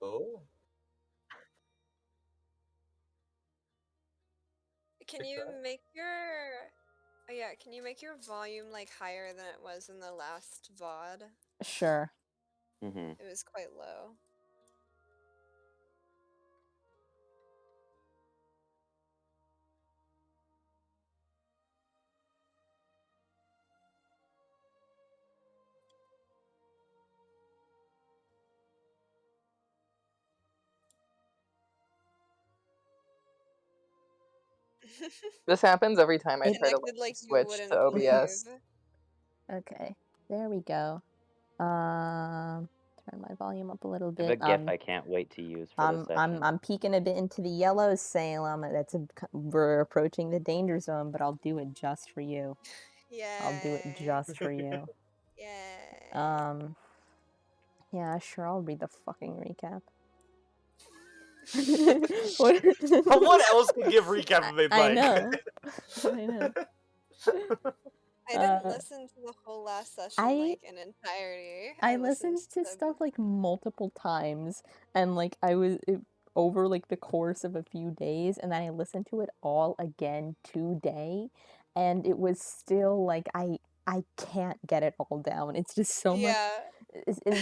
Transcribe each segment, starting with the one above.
Oh. Can you make your oh yeah, can you make your volume like higher than it was in the last VOD? Sure. Mm-hmm. It was quite low. This happens every time I try to Connected like you switch wouldn't to OBS. believe. Okay, there we go. Turn my volume up a little I have a bit. GIF I can't wait to use for the session. I'm peeking a bit into the yellows, Salem. We're approaching the danger zone, but I'll do it just for you. I'll do it Yay. just for you. Yay. Yeah, sure. I'll read the fucking recap. But what else could give recap if they'd I like? know. I know. I didn't listen to the whole last session like in entirety. I listened to stuff like multiple times, and like over like the course of a few days, and then I listened to it all again today, and it was still like I can't get it all down. It's just so much. Yeah.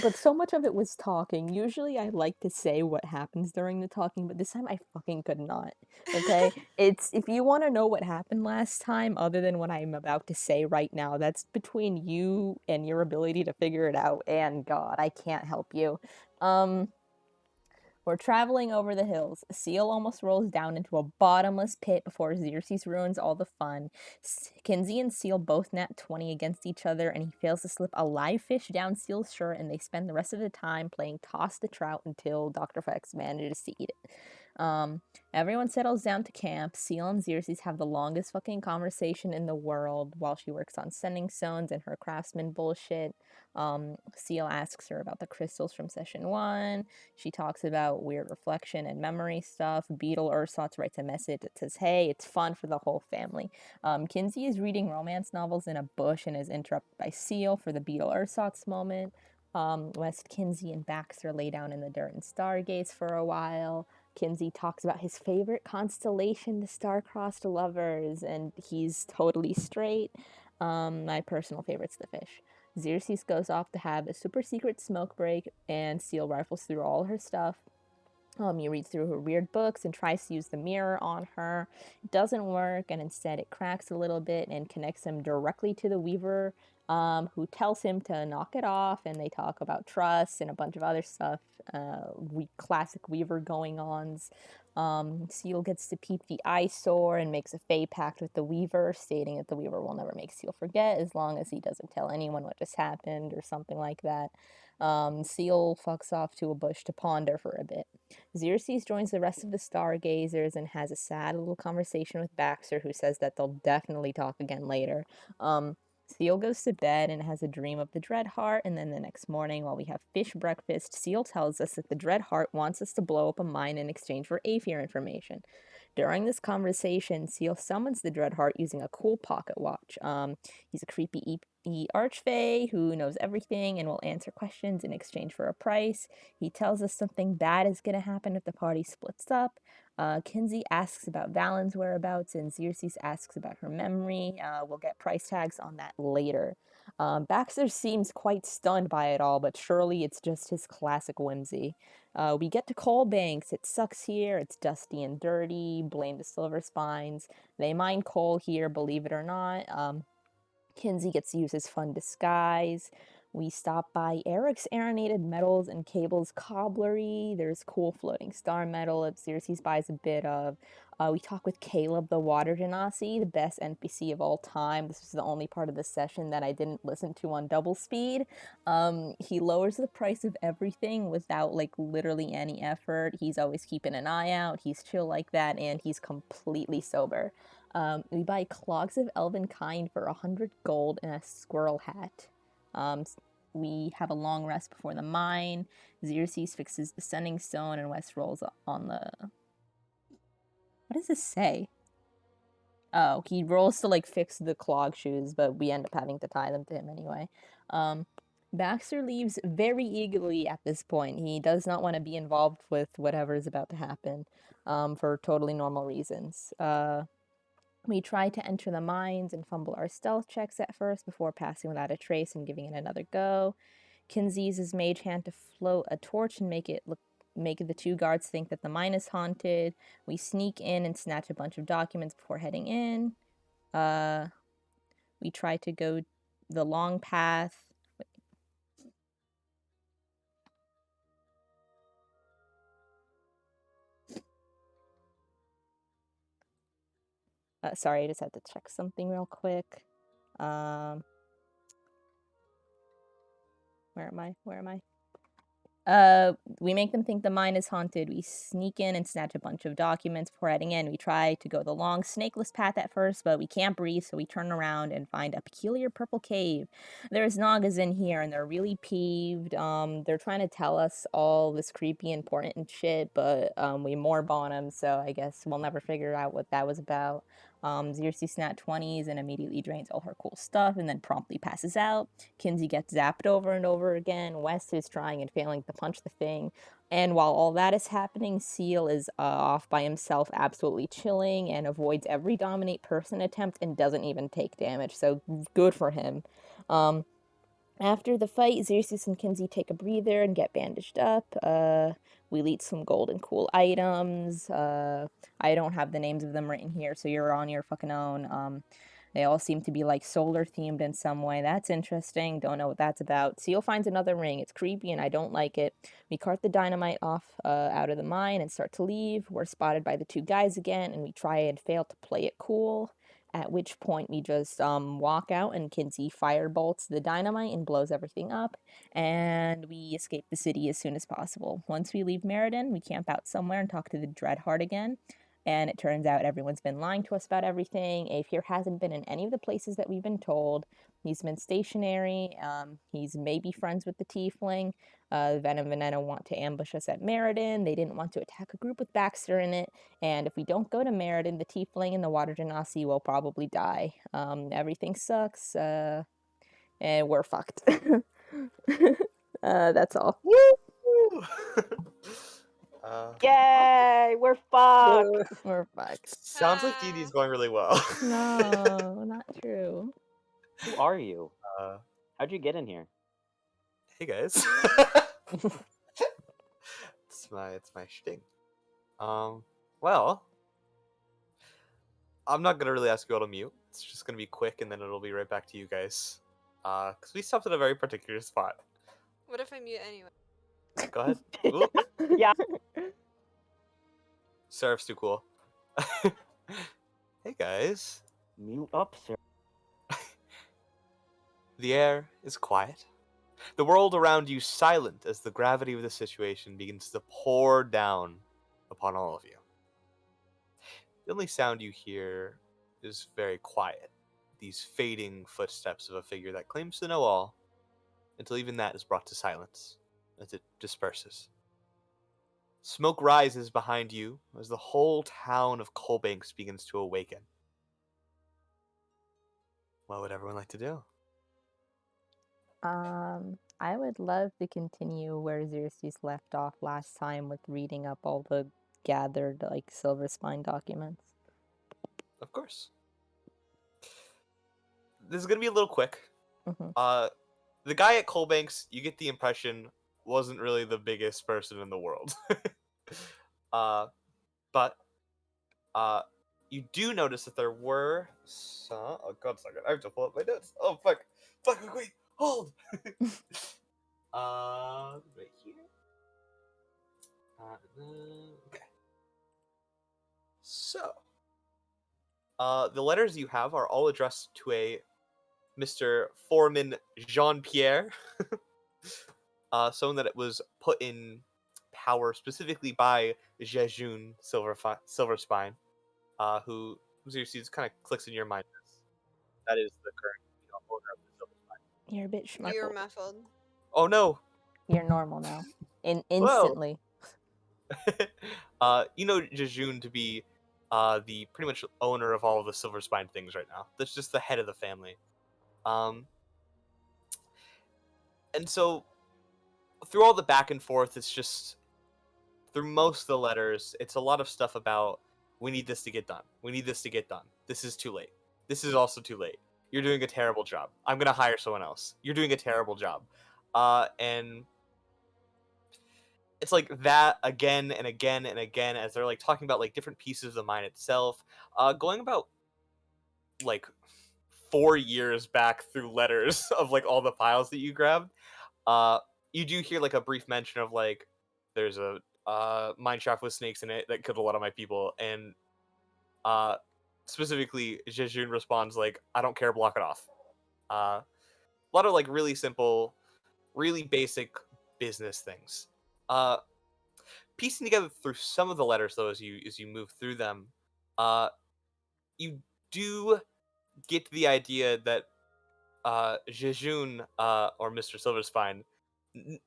But so much of it was talking. Usually I like to say what happens during the talking, but this time I fucking could not. Okay? It's if you want to know what happened last time other than what I'm about to say right now, that's between you and your ability to figure it out, and God, I can't help you. We're traveling over the hills. Seal almost rolls down into a bottomless pit before Xerxes ruins all the fun. Kinsey and Seal both nat 20 against each other, and he fails to slip a live fish down Seal's shirt, and they spend the rest of the time playing Toss the Trout until Dr. Fex manages to eat it. Everyone settles down to camp. Seal and Xerxes have the longest fucking conversation in the world while she works on sending stones and her craftsman bullshit. Seal asks her about the crystals from session 1. She talks about weird reflection and memory stuff. Beetle Ursatz writes a message that says, hey, it's fun for the whole family. Kinsey is reading romance novels in a bush and is interrupted by Seal for the Beetle Ursatz moment. West, Kinsey, and Baxter lay down in the dirt and stargaze for a while. Kinsey talks about his favorite constellation, the star-crossed lovers, and he's totally straight. My personal favorite's the fish. Xerxes goes off to have a super secret smoke break, and Seal rifles through all her stuff. You read through her weird books and tries to use the mirror on her. It doesn't work, and instead it cracks a little bit and connects him directly to the Weaver, who tells him to knock it off, and they talk about trust and a bunch of other stuff. Classic Weaver going-ons. Seal gets to peep the eyesore and makes a fey pact with the Weaver, stating that the Weaver will never make Seal forget as long as he doesn't tell anyone what just happened or something like that. Seal fucks off to a bush to ponder for a bit. Xerxes joins the rest of the stargazers and has a sad little conversation with Baxter, who says that they'll definitely talk again later. Seal goes to bed and has a dream of the Dreadheart, and then the next morning, while we have fish breakfast, Seal tells us that the Dreadheart wants us to blow up a mine in exchange for Aether information. During this conversation, Seal summons the Dreadheart using a cool pocket watch. He's a creepy archfey who knows everything and will answer questions in exchange for a price. He tells us something bad is going to happen if the party splits up. Kinsey asks about Valen's whereabouts, and Xerxes asks about her memory. We'll get price tags on that later. Baxter seems quite stunned by it all, but surely it's just his classic whimsy. We get to Coal Banks. It sucks here. It's dusty and dirty. Blame the Silver Spines. They mine coal here, believe it or not. Kinsey gets to use his fun disguise. We stop by Eric's Aeronated Metals and Cables Cobblery. There's cool floating star metal that Xerxes buys a bit of. We talk with Caleb the Water Genasi, the best NPC of all time. This was the only part of the session that I didn't listen to on double speed. He lowers the price of everything without like literally any effort. He's always keeping an eye out. He's chill like that, and he's completely sober. We buy Clogs of Elven Kind for 100 gold and a squirrel hat. We have a long rest before the mine. Xerxes fixes the sending stone, and West rolls on the... What does this say? Oh, he rolls to like fix the clog shoes, but we end up having to tie them to him anyway. Baxter leaves very eagerly at this point. He does not want to be involved with whatever is about to happen, for totally normal reasons. We try to enter the mines and fumble our stealth checks at first before passing without a trace and giving it another go. Kinzie uses Mage Hand to float a torch and make the two guards think that the mine is haunted. We sneak in and snatch a bunch of documents before heading in. We try to go the long path. Sorry, I just had to check something real quick. Where am I? We make them think the mine is haunted. We sneak in and snatch a bunch of documents before heading in. We try to go the long, snakeless path at first, but we can't breathe, so we turn around and find a peculiar purple cave. There's Nagas in here, and they're really peeved. They're trying to tell us all this creepy, important shit, but we morb on them, so I guess we'll never figure out what that was about. Xerxes nat 20s and immediately drains all her cool stuff and then promptly passes out. Kinzie gets zapped over and over again. West is trying and failing to punch the thing. And while all that is happening, Seal is off by himself, absolutely chilling, and avoids every dominate person attempt and doesn't even take damage. So good for him. After the fight, Xerxes and Kinzie take a breather and get bandaged up. We eat some gold and cool items. I don't have the names of them written here, so you're on your fucking own. They all seem to be like solar themed in some way. That's interesting. Don't know what that's about. Seal finds another ring. It's creepy and I don't like it. We cart the dynamite off out of the mine and start to leave. We're spotted by the two guys again, and we try and fail to play it cool. At which point we just walk out and Kinzie firebolts the dynamite and blows everything up, and we escape the city as soon as possible. Once we leave Meriden, we camp out somewhere and talk to the Dreadheart again, and it turns out everyone's been lying to us about everything. Aefir hasn't been in any of the places that we've been told. He's been stationary. He's maybe friends with the Tiefling. Venom Veneno want to ambush us at Meriden. They didn't want to attack a group with Baxter in it. And if we don't go to Meriden, the Tiefling and the Water Genasi will probably die. Everything sucks. And we're fucked. That's all. Woo! Yay! We're fucked! We're fucked. Sounds like D&D's going really well. No, not true. Who are you? Uh, How'd you get in here? hey guys. it's my shting. Well, I'm not gonna really ask you all to mute. It's just gonna be quick, and then it'll be right back to you guys. Cause we stopped at a very particular spot. What if I mute anyway? Go ahead. Ooh, Yeah. Seraph's too cool. Hey guys. Mute up, sir. The air is quiet. The world around you silent as the gravity of the situation begins to pour down upon all of you. The only sound you hear is very quiet. These fading footsteps of a figure that claims to know all, until even that is brought to silence as it disperses. Smoke rises behind you as the whole town of Colbanks begins to awaken. What would everyone like to do? I would love to continue where Xerxes left off last time with reading up all the gathered, like, Silver Spine documents. Of course. This is going to be a little quick. Mm-hmm. The guy at Colbanks, you get the impression, wasn't really the biggest person in the world. But you do notice that there were some... Oh, God, sorry. I have to pull up my notes. Oh, fuck. Fuck, wait. Hold! Right here. Okay. So, the letters you have are all addressed to a Mr. Foreman Jean-Pierre. Someone that it was put in power specifically by Jejun Silverspine, who Xerxes kind of clicks in your mind. That is the current owner of the Silverspine. You're a bit schmuffled. You're muffled. Oh no! You're normal now. Instantly. You know Jejun to be the pretty much owner of all of the Silverspine things right now. That's just the head of the family. And so through all the back and forth, it's just through most of the letters, it's a lot of stuff about we need this to get done. We need this to get done. This is too late. This is also too late. You're doing a terrible job. I'm gonna hire someone else. You're doing a terrible job. And it's like that again and again and again as they're like talking about like different pieces of the mine itself. Going about like 4 years back through letters of like all the files that you grabbed. You do hear like a brief mention of like there's a mine shaft with snakes in it that killed a lot of my people, and specifically Jejun responds like, I don't care, block it off. A lot of like really simple, really basic business things. Piecing together through some of the letters though as you move through them, you do get the idea that Jejun or Mr. Silverspine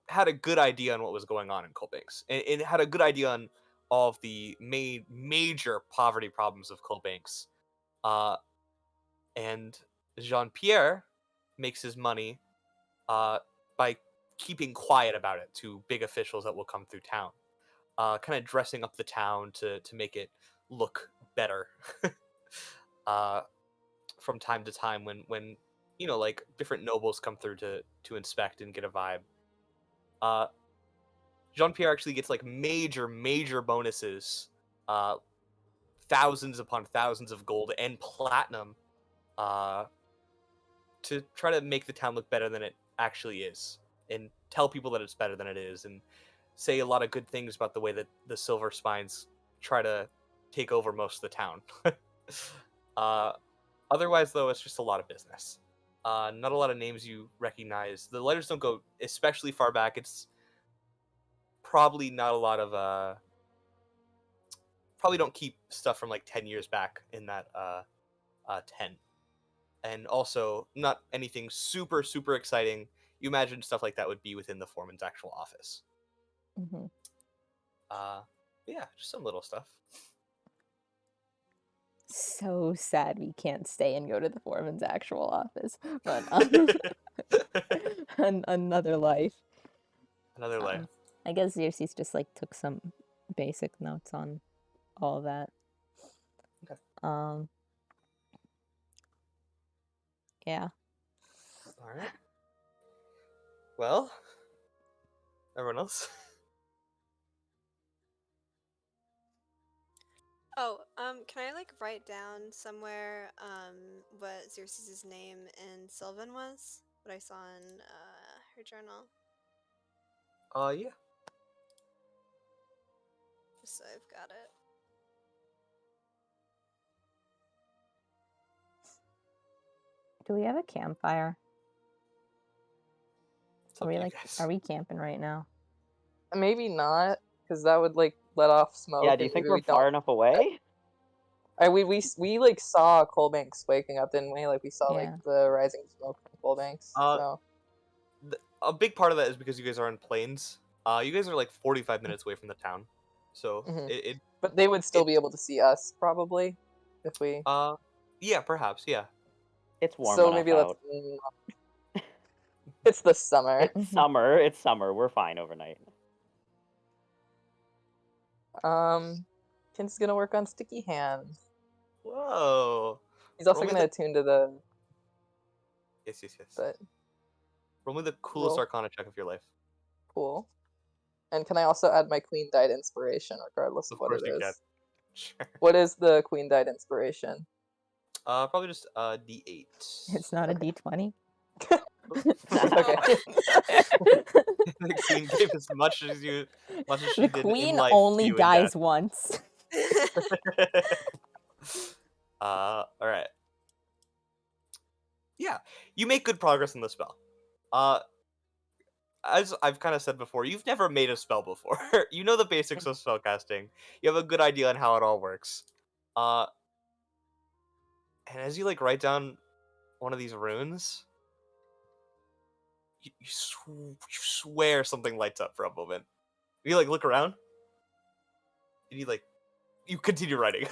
had a good idea on what was going on in Colbanks, and had a good idea on all of the major poverty problems of Colbanks. And Jean Pierre makes his money by keeping quiet about it to big officials that will come through town, kind of dressing up the town to make it look better. From time to time when like different nobles come through to inspect and get a vibe. Jean-Pierre actually gets like major bonuses, thousands upon thousands of gold and platinum, to try to make the town look better than it actually is, and tell people that it's better than it is, and say a lot of good things about the way that the Silver Spines try to take over most of the town. Otherwise, though, it's just a lot of business. Not a lot of names you recognize. The letters don't go especially far back. It's probably not a lot of probably don't keep stuff from like 10 years back in that 10. And also not anything super exciting. You imagine stuff like that would be within the foreman's actual office. Mm-hmm. Yeah, just some little stuff. So sad we can't stay and go to the foreman's actual office, but another life. Another life. I guess Xerxes just like took some basic notes on all of that. Okay. Yeah. All right. Well, everyone else. Oh, can I like write down somewhere what Xerxes' name in Sylvan was? What I saw in her journal? Yeah. Just so I've got it. Do we have a campfire? It's up Are we to you like guys. are we camping right now? Maybe not, because that would like let off smoke. Yeah, do you and think maybe we're we far don't. enough away? We like saw Colbanks waking up, didn't we? Like we saw Yeah. like the rising smoke from Colbanks. So A big part of that is because you guys are in plains. You guys are like 45 minutes away from the town, so Mhm. But they would still be able to see us probably if we. Yeah, perhaps, yeah. It's warm So enough maybe out. It's the summer. It's summer. It's summer. We're fine overnight. Ken's gonna work on sticky hands. Whoa. He's also Roll me gonna attune to the. Yes. But Roll me the coolest Roll. Arcana check of your life. cool. And can I also add my Queen Died inspiration, regardless of Of what course it you is? can. Sure. What is the Queen Died inspiration? Probably just D8. It's not a D20. Okay. The queen gave as much as she The did in queen life. only to you in dies death. once. All right. Yeah, you make good progress in the spell. As I've kind of said before, you've never made a spell before. You know the basics of spellcasting. You have a good idea on how it all works. And as you like write down one of these runes, you swear something lights up for a moment. You like look around, and you continue writing.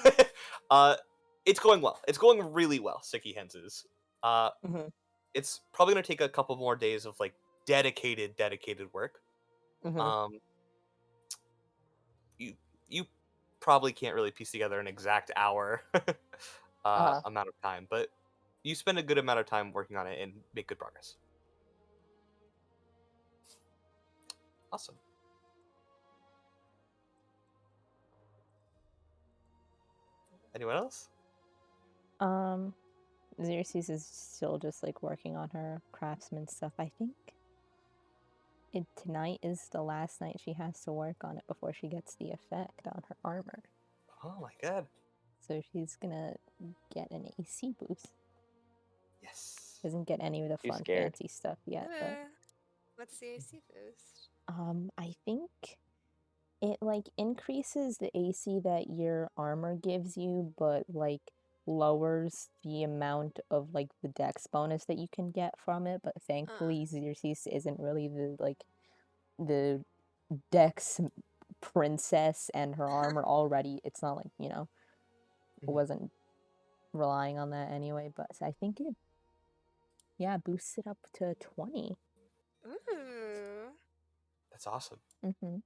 It's going well. It's going really well. Sticky Hands is. Mhm. It's probably gonna take a couple more days of like dedicated work. Mhm. You probably can't really piece together an exact hour Uh-huh. amount of time, but you spend a good amount of time working on it and make good progress. Awesome. Anyone else? Xerxes is still just like working on her craftsman stuff. I think tonight is the last night she has to work on it before she gets the effect on her armor. Oh my god. So she's gonna get an AC boost. Yes. Doesn't get any of the Too fun scared. fancy stuff yet, but What's the AC boost? I think it like increases the AC that your armor gives you, but like lowers the amount of like the dex bonus that you can get from it. But thankfully, Xerxes isn't really the dex princess, and her armor already. It's not like wasn't relying on that anyway. But I think it boosts it up to 20. Ooh. That's awesome. Mm-hmm.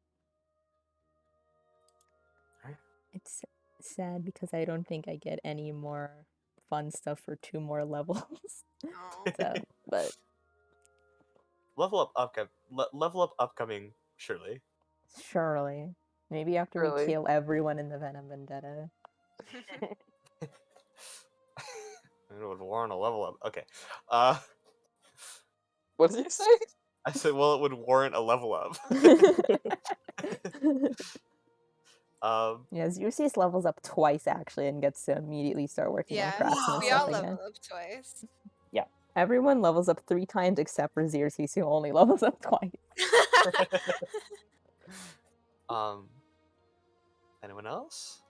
Alright. It's sad because I don't think I get any more fun stuff for 2 more levels. Oh. So, but Level up upcoming, surely. surely. Maybe after we Surely. kill everyone in the Venom Vendetta. It would warrant a level up. Okay. What did you say? I said, well, it would warrant a level up. Yeah, Xerxes levels up twice actually and gets to immediately start working on Yeah, craftsman we stuff all again. level up twice. Everyone levels up 3 times except for Xerxes, who only levels up twice. Anyone else?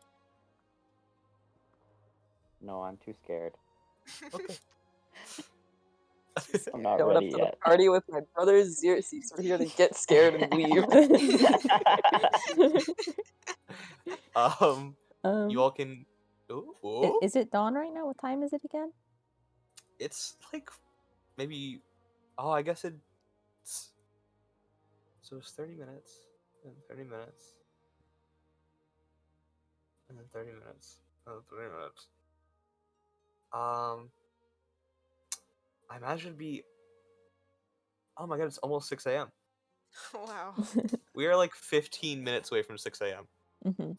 No, I'm too scared. Okay. I'm not Showing up ready to yet. the party with my brother Xerxes. We're here to get scared and leave. You all can. Ooh. Is it dawn right now? What time is it again? It's like maybe. Oh, I guess it's. So it's 30 minutes, and 30 minutes, and then 30 minutes, and then 30 minutes. I imagine it'd be. Oh my god, it's almost 6 a.m. Wow. We are like 15 minutes away from 6 a.m. Mm-hmm.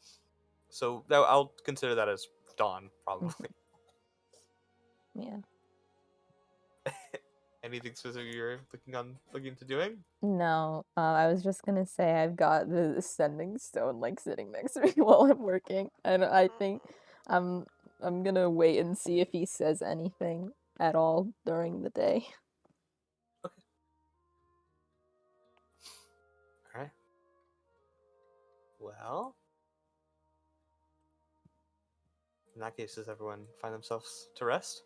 So I'll consider that as dawn, probably. Yeah. Anything specific you're looking to doing? No, I was just gonna say I've got the sending stone like sitting next to me while I'm working, and I think I'm gonna wait and see if he says anything at all during the day. Okay. All right. Well, in that case, does everyone find themselves to rest?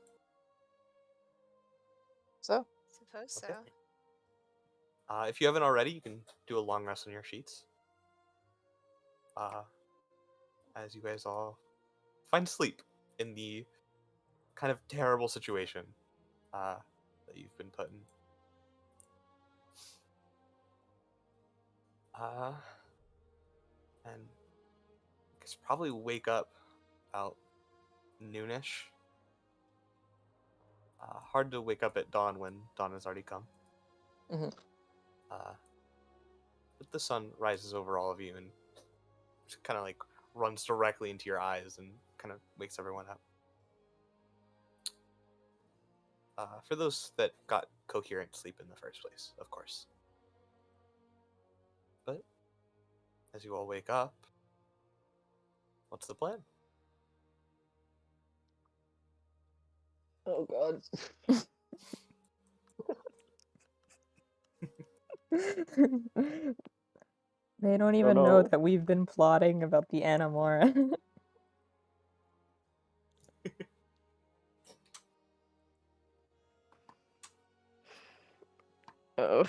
So, Suppose so. Okay. If you haven't already, you can do a long rest on your sheets. As you guys all find sleep in the kind of terrible situation that you've been put in. And I guess probably wake up about noonish. Hard to wake up at dawn when dawn has already come. Mhm. But the sun rises over all of you and kind of like runs directly into your eyes and kind of wakes everyone up. For those that got coherent sleep in the first place, of course. But as you all wake up, what's the plan? oh god. They don't even know know. that we've been plotting about the Anamora. Oh.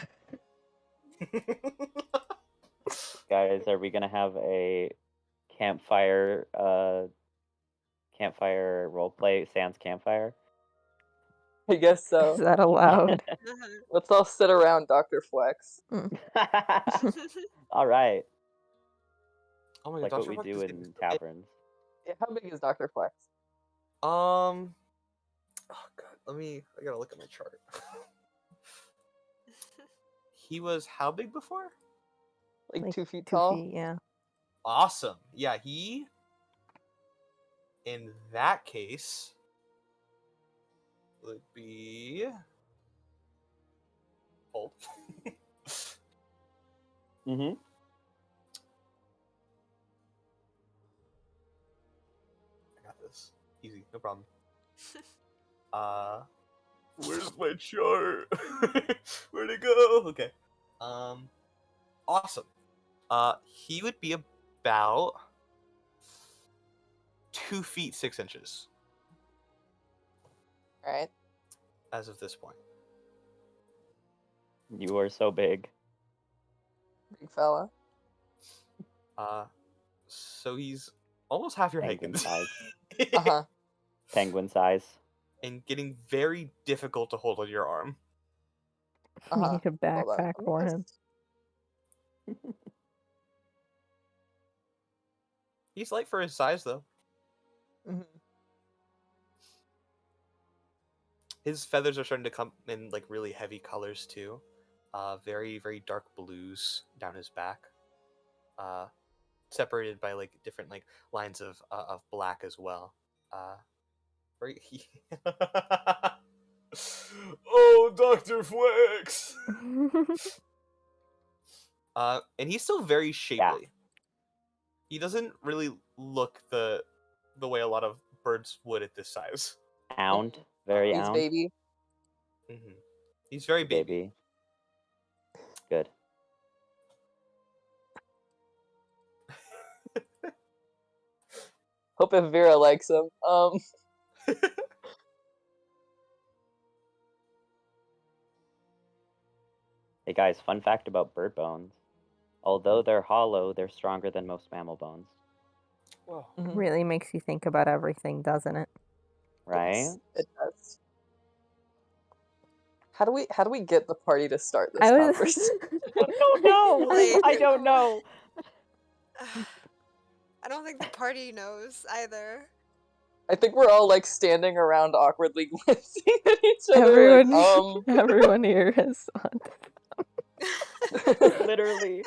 Guys, are we gonna have a campfire roleplay, sans campfire? I guess Is so. that allowed? Uh-huh. Let's all sit around Dr. Flex. All right. Oh my Like god, what Dr. we Flex do is in getting so big. taverns. Yeah, how big is Dr. Flex? Oh god, I gotta look at my chart. He was how big before? Like 2 feet 2 tall? feet, yeah. Awesome. Yeah, in that case would be hold. Mm-hmm. I got this. Easy, no problem. Where's my chart? Where'd it go? Okay. Awesome. He would be about 2 feet 6 inches Alright. as of this point. You are so big. Big fella. So he's almost half your height, Penguin size. Uh-huh. Penguin size. and getting very difficult to hold on your arm. We Uh-huh. need a Hold on. backpack Let me for just- him. He's light for his size, though. Mhm. His feathers are starting to come in like really heavy colors too. Very very dark blues down his back. Separated by like different like lines of black as well. Very. Oh, Dr. Flex. And he's still very shapely. He doesn't really look the way a lot of birds would at this size. Ound. Very He's ound. baby. He's very baby. Good. Hope if Vera likes him. Hey guys, fun fact about bird bones. Although they're hollow, they're stronger than most mammal bones. Whoa. Mhm. Really makes you think about everything, doesn't it? Right? It does. How do we get the party to start this I was conversation? I don't know. Like, I don't know. I don't think the party knows either. I think we're all like standing around awkwardly glancing at each other. everyone, everyone here has Literally.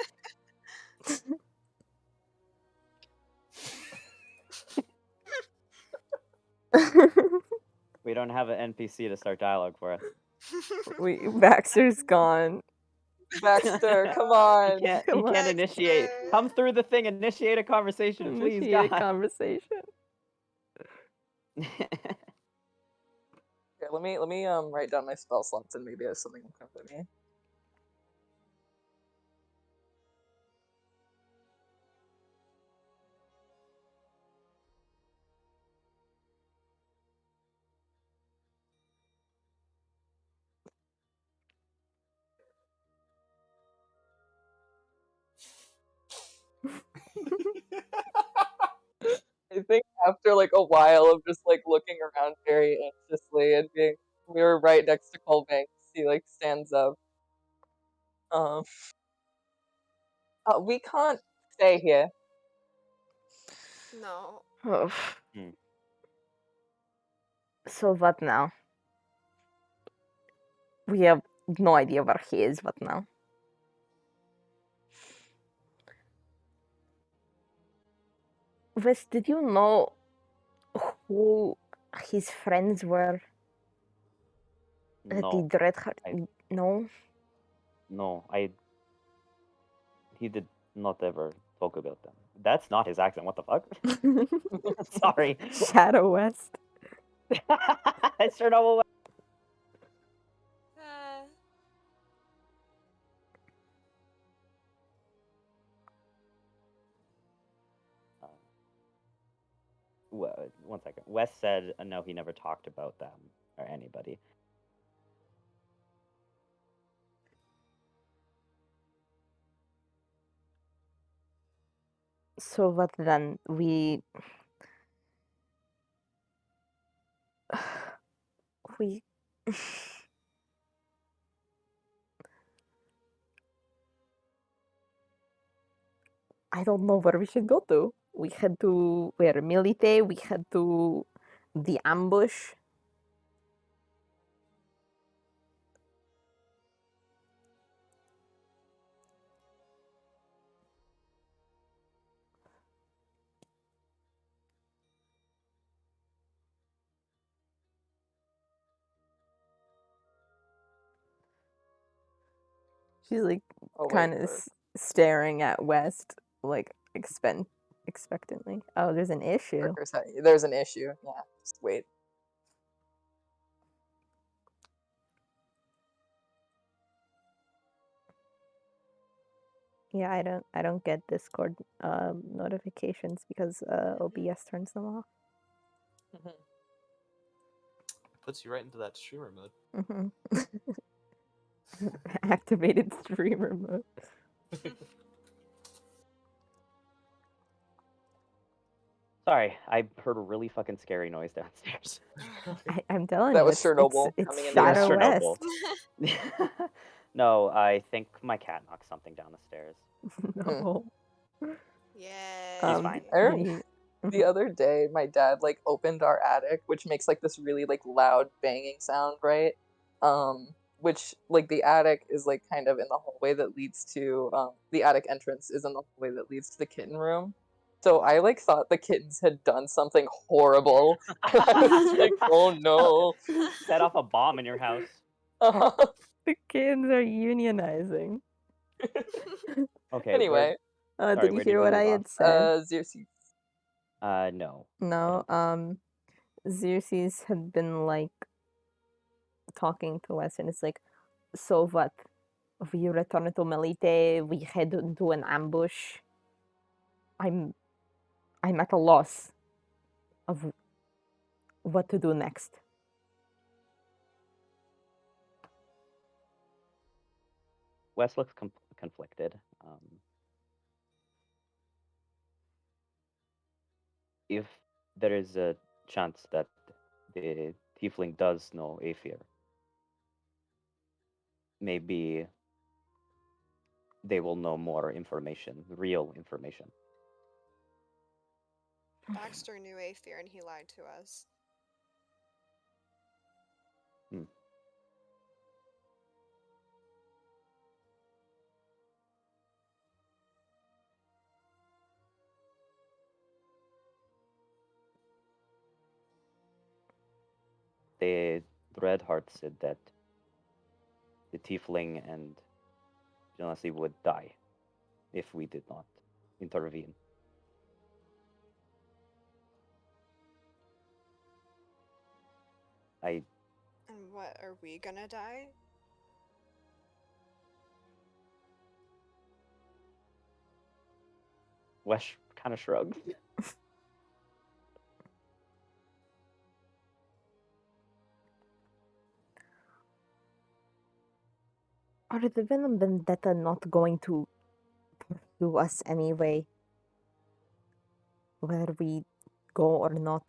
We don't have an NPC to start dialogue for us. Baxter's gone. Baxter, come on. He can't Come on. initiate. Baxter. Come through the thing, initiate a conversation, please, Initiate a God. conversation. Here, let me write down my spell slots and maybe I have something will come to me. I think after like a while of just like looking around very anxiously and being we were right next to Colbanks, he like stands up. We can't stay here. No. Oh. Hmm. So what now? We have no idea where he is. What now? Wes, did you know who his friends were at the No, Dreadheart? No? no, he did not ever talk about them. That's not his accent, what the fuck? Sorry. Shadow West. It's Chernobyl. One second. Wes said no, he never talked about them or anybody. So what then? We I don't know where we should go to. We head to where Milite. We head to the ambush. She's like Oh wait, kind of staring at West, like expectantly. Oh, there's an issue. there's an issue. Yeah, just wait. Yeah, I don't get Discord notifications because OBS turns them off. Puts you right into that streamer mode. Activated streamer mode. Sorry, I heard a really fucking scary noise downstairs. I'm telling That you, was Chernobyl it's coming in It was Shadow West. Chernobyl. No, I think my cat knocked something down the stairs. No. Yay. He's fine. I remember the other day my dad like opened our attic, which makes like this really like loud banging sound, right? Which like the attic is like kind of in the hallway that leads to the attic entrance is in the hallway that leads to the kitten room. So I like thought the kittens had done something horrible. I was like, oh no. Set off a bomb in your house. The kids are unionizing. Okay. Anyway, Did you where hear we what I leave had off? said? Xerxes. No. No, Xerxes had been like talking to us, and it's like, so what? We return to Melite, we head into an ambush. I'm at a loss of what to do next. Wes looks conflicted. If there is a chance that the tiefling does know Aether, maybe they will know more information, real information. Baxter knew Aether and he lied to us. The Dreadheart said that the tiefling and Genasi would die if we did not intervene. And what, are we gonna die? Wes kind of shrugged. Are the Venom Vendetta not going to pursue us anyway? Whether we go or not?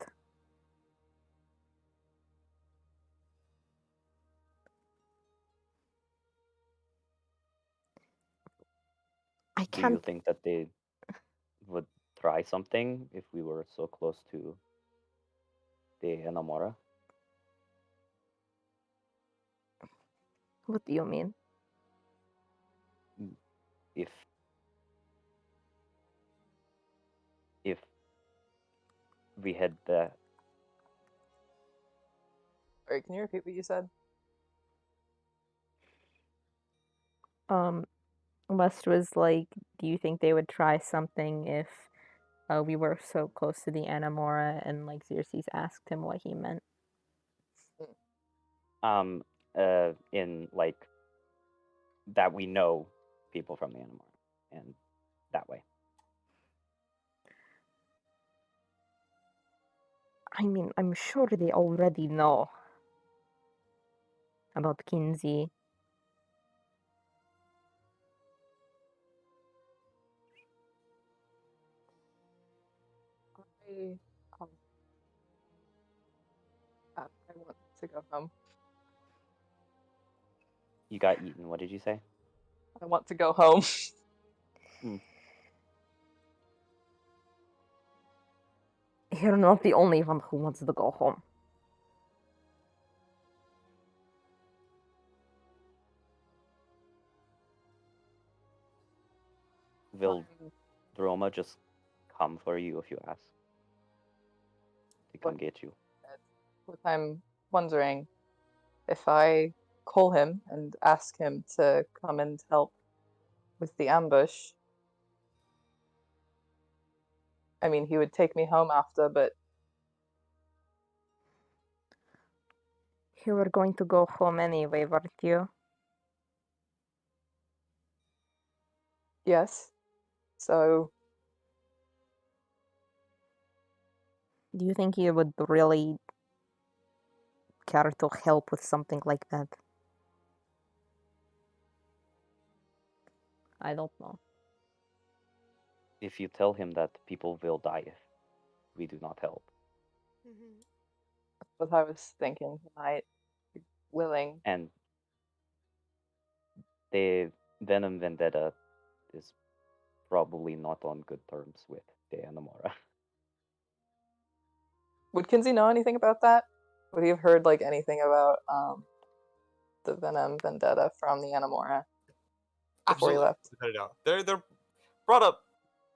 I Do you can't. think that they would try something if we were so close to the Enamora? What do you mean? If we had the Sorry, can you repeat what you said? West was like, do you think they would try something if we were so close to the Anamora? And like Xerxes asked him what he meant. in like that we know people from the Enamora, and that way. I mean, I'm sure they already know about Kinsey. I want to go home. You got eaten. What did you say? I want to go home. You're not the only one who wants to go home. Will Droma just come for you if you ask? To come What- get you. What I'm wondering, if I call him and ask him to come and help with the ambush, I mean, he would take me home after, but You were going to go home anyway, weren't you? yes. So, Do you think you would really care to help with something like that? I don't know. If you tell him that people will die if we do not help. Mhm. that's what I was thinking. He might be willing. And the Venom Vendetta is probably not on good terms with the Anamora. Would Kinsey know anything about that? Would he have heard like anything about the Venom Vendetta from the Anamora before he Absolutely. left? I don't know. They're brought up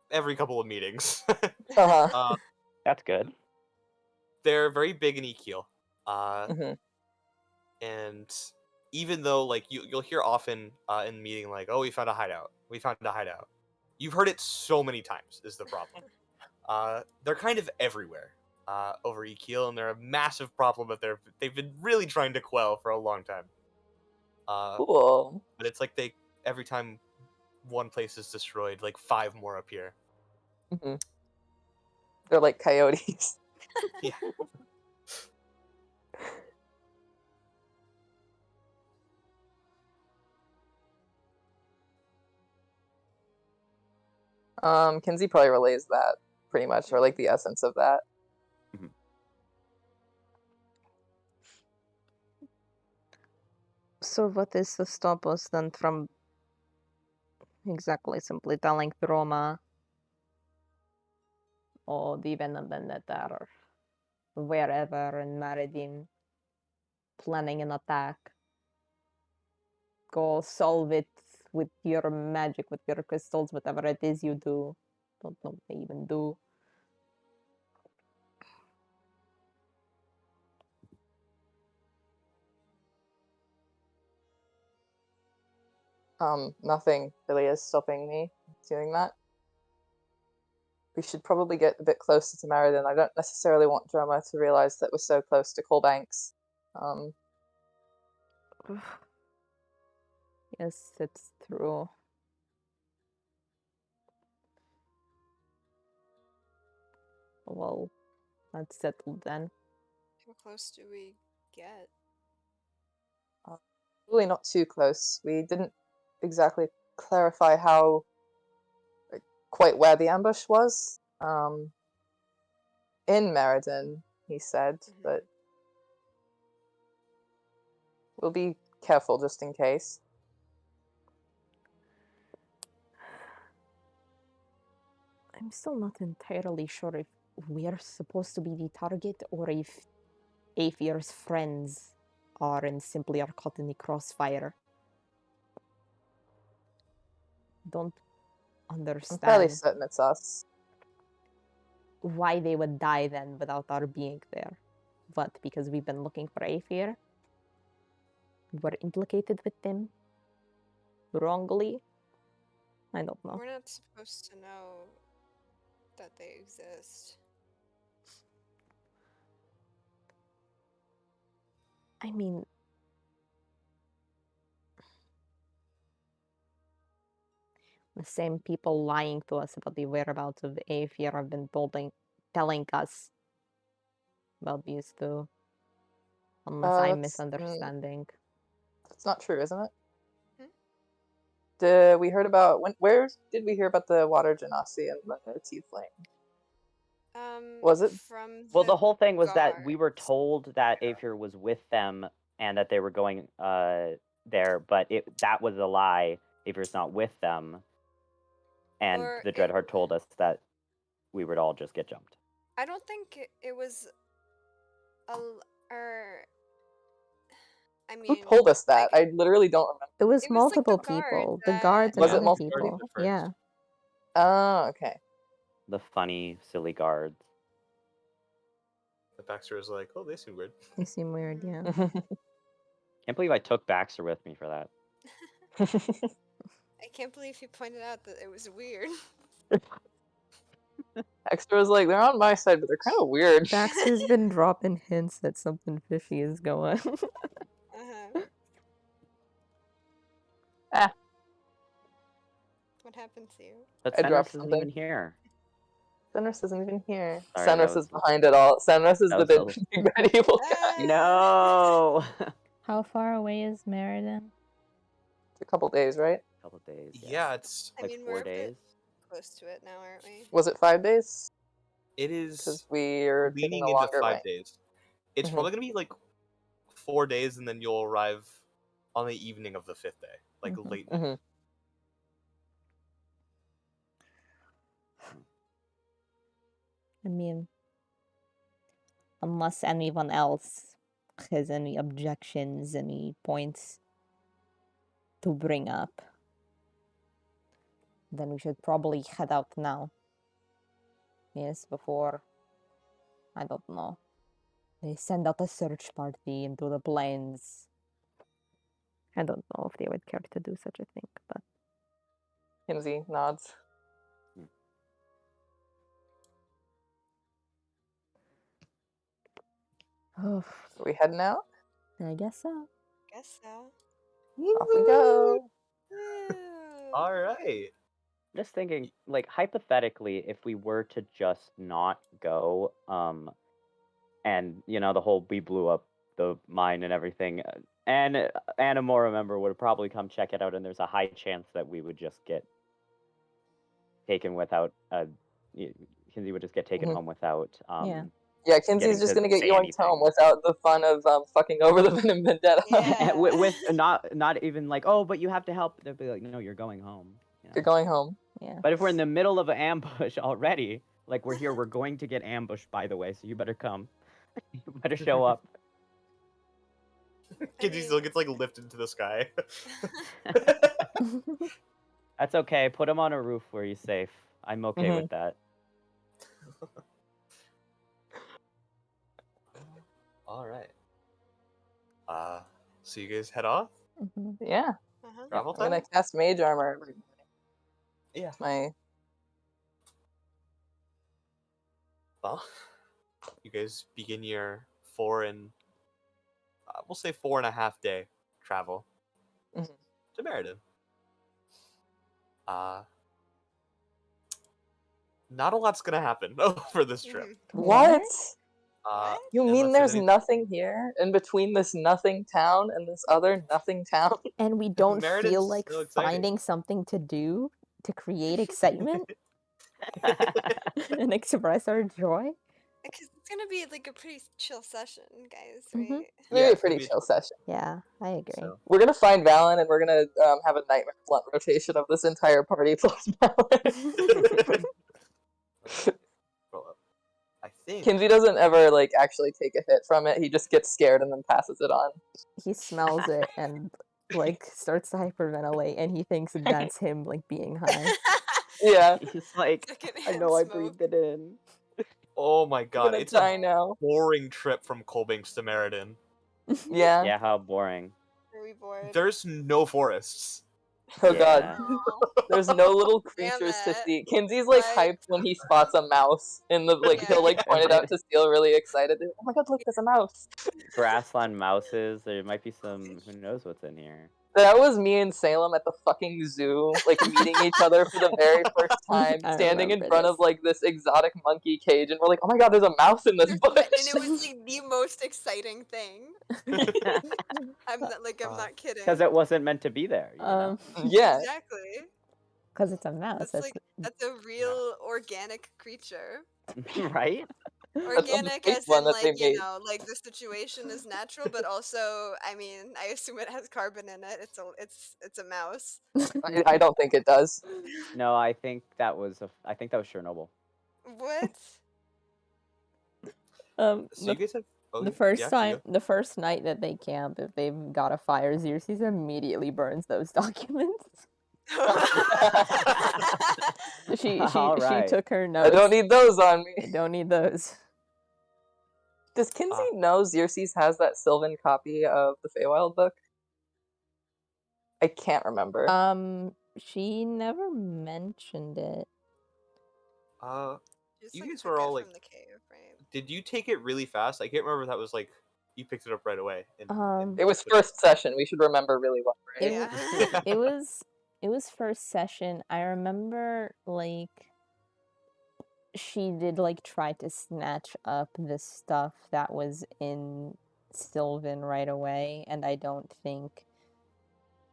every couple of meetings. Uh-huh. That's good. They're very big in Ekiel. Mhm. And even though like you'll hear often in meeting like, oh, we found a hideout. We found a hideout. You've heard it so many times is the problem. They're kind of everywhere over Ekiel, and they're a massive problem that they've been really trying to quell for a long time. Cool. But it's like every time one place is destroyed, like 5 more appear. Mhm. They're like coyotes. Yeah. Kinsey probably relays that pretty much, or like the essence of that. So what is to stop us then from exactly simply telling Droma or the Venom Vendetta or wherever in Maridin, planning an attack? Go solve it with your magic, with your crystals, whatever it is you do. Don't know what they even do. Nothing really is stopping me doing that. We should probably get a bit closer to Meriden. I don't necessarily want Droma to realize that we're so close to Colbanks. Yes, it's true. Well, that's settled then. How close do we get? Really not too close. We didn't exactly clarify how, like, quite where the ambush was. In Meriden, he said, but we'll be careful just in case. I'm still not entirely sure if we're supposed to be the target or if Aethir's friends are and simply are caught in the crossfire. Don't I'm fairly understand certain it's us. why they would die then without our being there. What, because we've been looking for Aethir? We're implicated with them? Wrongly? I don't know. We're not supposed to know that they exist. I mean, the same people lying to us about the whereabouts of Aethir have been telling us about these two. Unless I'm misunderstanding. That's not true, isn't it? Hmm? We heard about where did we hear about the water genasi and the tiefling? Was it? From Well, the whole thing was that we were guards. told that Yeah. Aether was with them and that they were going there, but that was a lie. Aver's not with them, and Or the it- Dreadheart told us that we would all just get jumped. I don't think it was or I Who mean, told us that? like, I literally don't remember. It was It was, like, the multiple guards people. The that- guards and Was it other multiple people. guards at first? Yeah. Oh, okay. The funny, silly guards. The Baxter was like, "Oh, they seem weird." They seem weird, yeah. Can't believe I took Baxter with me for that. I can't believe he pointed out that it was weird. Extra was like, they're on my side, but they're kind of weird. Baxter's been dropping hints that something fishy is going. Uh-huh. Ah. What happened to you? But I Senris dropped isn't something. even here. Senris isn't even here. Sorry, that Senris was- is behind it all. Senris is that the was big bad evil guy. Ah! No! How far away is Meriden? It's a couple days, right? Couple days. Yeah, it's I Like mean, 4 we're a bit days. close to it now, aren't we? Was it 5 days? it Because is we are taking leaning the into longer 5 way. days. It's Mhm. probably gonna be like 4 days, and then you'll arrive on the evening of the 5th day, like Mhm. late night. Mhm. I mean, unless anyone else has any objections, any points to bring up, then we should probably head out now. Yes, before, I don't know, they send out a search party into the plains. I don't know if they would care to do such a thing, but Kinsey nods. oh, So we heading out? I guess so. Guess so. Off we go. Woo! All right. Just thinking, like, hypothetically, if we were to just not go, and, you know, the whole we blew up the mine and everything, and Anamora member would probably come check it out, and there's a high chance that we would just get taken without, Kinsey would just get taken Mhm. home without, Yeah. Yeah, getting Kinsey's just to gonna get say yoinked home anything. without the fun of fucking over the Venom Vendetta. Yeah. with not even like, oh, but you have to help. They'd be like, no, you're going home. You know? You're going home. Yeah. But if we're in the middle of an ambush already, like we're here, we're going to get ambushed, by the way, so you better come. You better show up. Kinsey still gets like lifted to the sky. That's okay. Put him on a roof where he's safe. I'm okay Mhm. with that. All right. So you guys head off. Mhm. Yeah. Uh-huh. Travel I'm time. gonna cast Mage Armor. Yeah. My Well, you guys begin your we'll say 4.5 day travel Mhm. to Meriden. Not a lot's gonna happen over this trip. Mhm. what? Uh, You unless mean there's there's any- nothing here in between this nothing town and this other nothing town? And we don't feel Meriden's like so exciting. finding something to do to create excitement and express our joy? Because it's gonna be like a pretty chill session, guys, Mhm. right? It's gonna be a it's gonna pretty be- chill session. Yeah, I agree. So, We're gonna find Valen and we're gonna have a nightmare blunt rotation of this entire party plus Valen. roll up. I think. Kinsey doesn't ever like actually take a hit from it. He just gets scared and then passes it on. He smells it and like starts to hyperventilate, and he thinks that's him like being high. Yeah. He's like, I Secondhand know I smoke. breathed it in. Oh my I'm god, gonna it's die a now. boring trip from Colbinks to Meriden. Yeah. Yeah, how boring. Are we bored? There's no forests. Oh god. Yeah. Aw. There's no little Damn creatures to it. see. Kinsey's like Right. hyped when he spots a mouse in the like he'll like point it out to Steel really excited. Oh my god, look, there's a mouse. Grassland mouses. There might be some. Who knows what's in here? That was me and Salem at the fucking zoo, like meeting each other for the very first time, I standing in remember front of this. like this exotic monkey cage, and we're like, oh my god, there's a mouse in this bush. And it was like the most exciting thing. I'm not kidding. Because it wasn't meant to be there. You know? Yeah. Exactly. Because it's a mouse. That's a real organic creature. Right? That's the Organic fake as one in that they like, made. like the situation is natural, but also, I mean, I assume it has carbon in it. It's a mouse. I don't think it does. No, I think that was Chernobyl. What? So The you guys have. Oh, the first yeah, you time, go. the first night that they camp, if they've got a fire, Xerxes immediately burns those documents. All She right. took her I notes. don't need those on I me. don't need those. Does Kinsey Ah. know Xerxes has that Sylvan copy of the Feywild book? I can't remember. She never mentioned it. Just You like guys took were it all like, from the cave, right? did you take it really fast? I can't remember if that was like you picked it up right away. It was first session. We should remember really well, right? It, Yeah. it was first session. I remember like she did like try to snatch up the stuff that was in Sylvan right away, and I don't think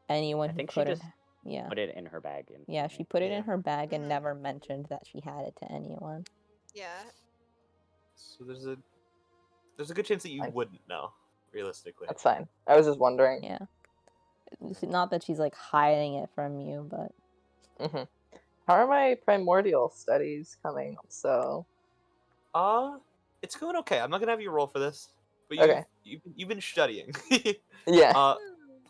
anyone I who think she could have. just Yeah, put it in her bag. yeah, she put it in Yeah. her bag and Mhm. never mentioned that she had it to anyone. Yeah. So there's a good chance that you Fine. wouldn't know, realistically. That's fine. I was just wondering. Yeah, not that she's like hiding it from you, but Hmm. How are my primordial studies coming? So, It's going okay. I'm not gonna have you roll for this, but Okay. you've been studying. yeah.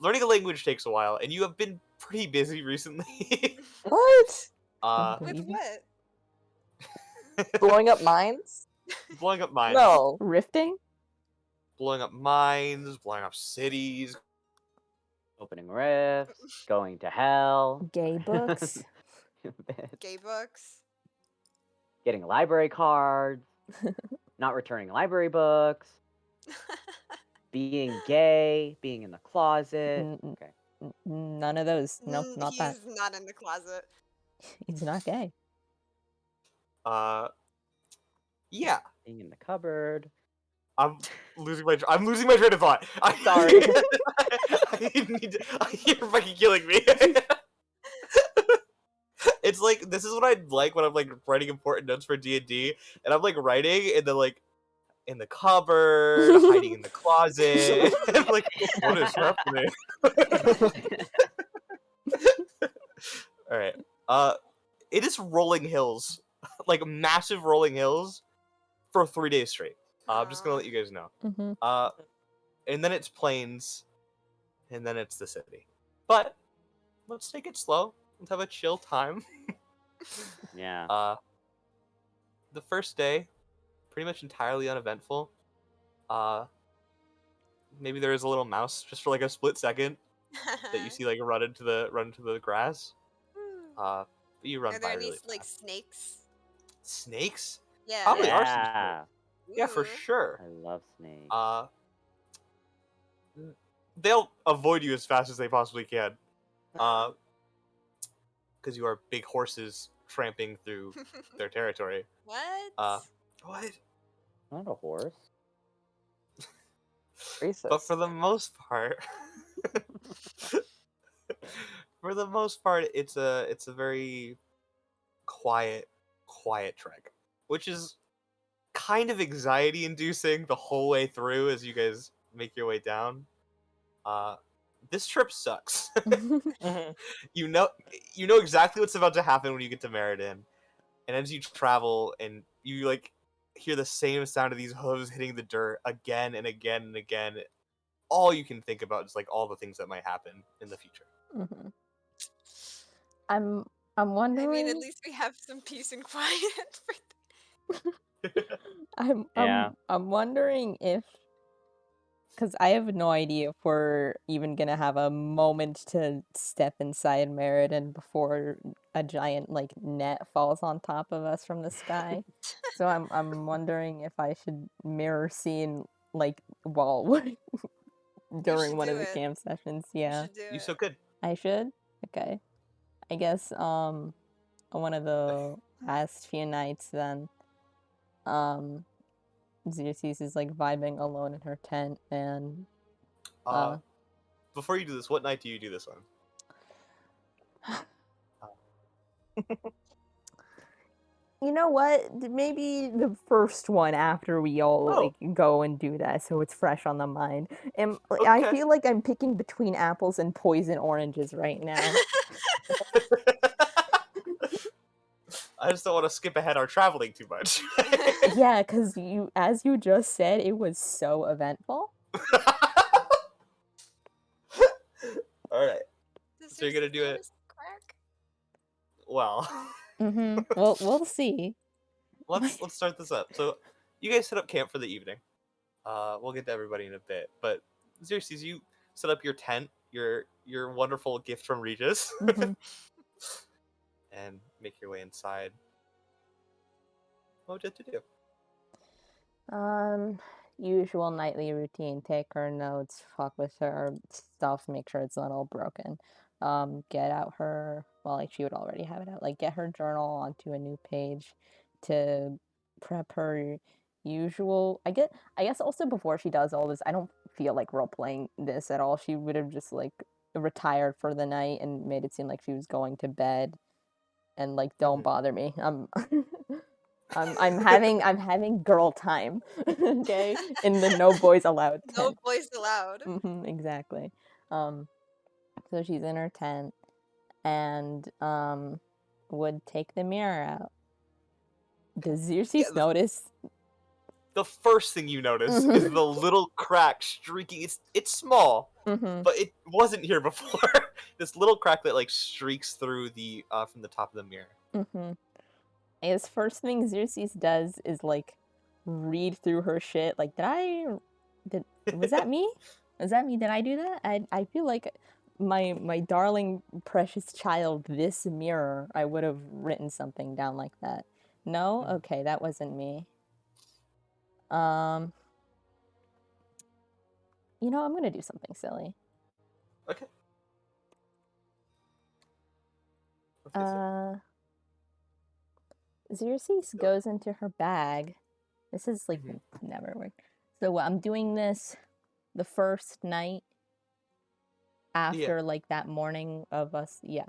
Learning a language takes a while, and you have been pretty busy recently. What? don't With believe you. what? Blowing up mines? blowing up mines, No. Rifting? blowing up mines, blowing up cities. Opening rifts, going to hell. Gay books? Gay books. Getting library cards. Not returning library books. Being gay. Being in the closet. N- n- Okay. None of those. Nope, not that. He's not in the closet. He's not gay. Yeah, Being in the cupboard. I'm losing my train of thought. Sorry. You're fucking killing me. It's like this is what I like when I'm like writing important notes for D&D, and I'm like writing and then like in the cupboard, hiding in the closet. I'm like, what is happening? All right. It is rolling hills, like massive rolling hills, for 3 days straight. I'm just gonna let you guys know. Mm-hmm. And then it's plains, and then it's the city. But let's take it slow. Let's have a chill time. Yeah. The first day, pretty much entirely uneventful. Maybe there is a little mouse just for like a split second that you see like run into the grass. But you run Are there by any really like fast. snakes? Snakes? Yeah. Probably are some snakes. Yeah. Yeah, for Ooh. sure. I love snakes. They'll avoid you as fast as they possibly can. Because you are big horses tramping through their territory. What? What? Not a horse. Racist. But for the most part, it's a very quiet trek, which is kind of anxiety inducing the whole way through as you guys make your way down. This trip sucks. Mhm. you know exactly what's about to happen when you get to Meriden, and as you travel and you like hear the same sound of these hooves hitting the dirt again and again and again, all you can think about is like all the things that might happen in the future. Mm-hmm. I'm I wondering. mean, at least we have some peace and quiet. I'm wondering if, because I have no idea if we're even gonna have a moment to step inside Meriden before a giant like net falls on top of us from the sky. So I'm wondering if I should mirror scene like while during should one do of the it. camp sessions. You Yeah, should do You it. so good. I should. Okay, I guess one of the last few nights then, Xerxes is like vibing alone in her tent, and Before you do this, what night do you do this on? You know what? Maybe the first one after we all Oh. like go and do that, so it's fresh on the mind. And I Okay. feel like I'm picking between apples and poison oranges right now. I just don't want to skip ahead our traveling too much. Yeah, because as you just said, it was so eventful. All right. Does So you're gonna Xerxes do it. notice the crack? Well, Mm-hmm. Well, we'll see. let's start this up. So you guys set up camp for the evening. We'll get to everybody in a bit, but Xerxes, you set up your tent, your wonderful gift from Regis, Mhm. and make your way inside. What would you have to do? Usual nightly routine. Take her notes, fuck with her stuff, make sure it's not all broken. Get out her, well, like she would already have it out. Like get her journal onto a new page to prep her usual. I guess also before she does all this, I don't feel like role playing this at all. She would have just like retired for the night and made it seem like she was going to bed and like don't Mhm. bother me. I'm having girl time, okay? In the no boys allowed No tent. boys allowed. Exactly. Um, so she's in her tent and would take the mirror out. Does Xerxes Yeah, notice? the first thing you notice Mhm. is the little crack streaking. It's small, Mm-hmm. but it wasn't here before. This little crack that like streaks through the from the top of the mirror. Mm-hmm. His first thing Xerxes does is like read through her shit. Like, was that me? Was that me? Did I do that? I feel like my darling precious child, this mirror, I would have written something down like that. No? Mhm. Okay, that wasn't me. Um I'm gonna do something silly. Okay. Let's get started. Xerxes goes into her bag. This is like Mhm. never worked. So I'm doing this the first night Yeah. after like that morning of us. Yeah.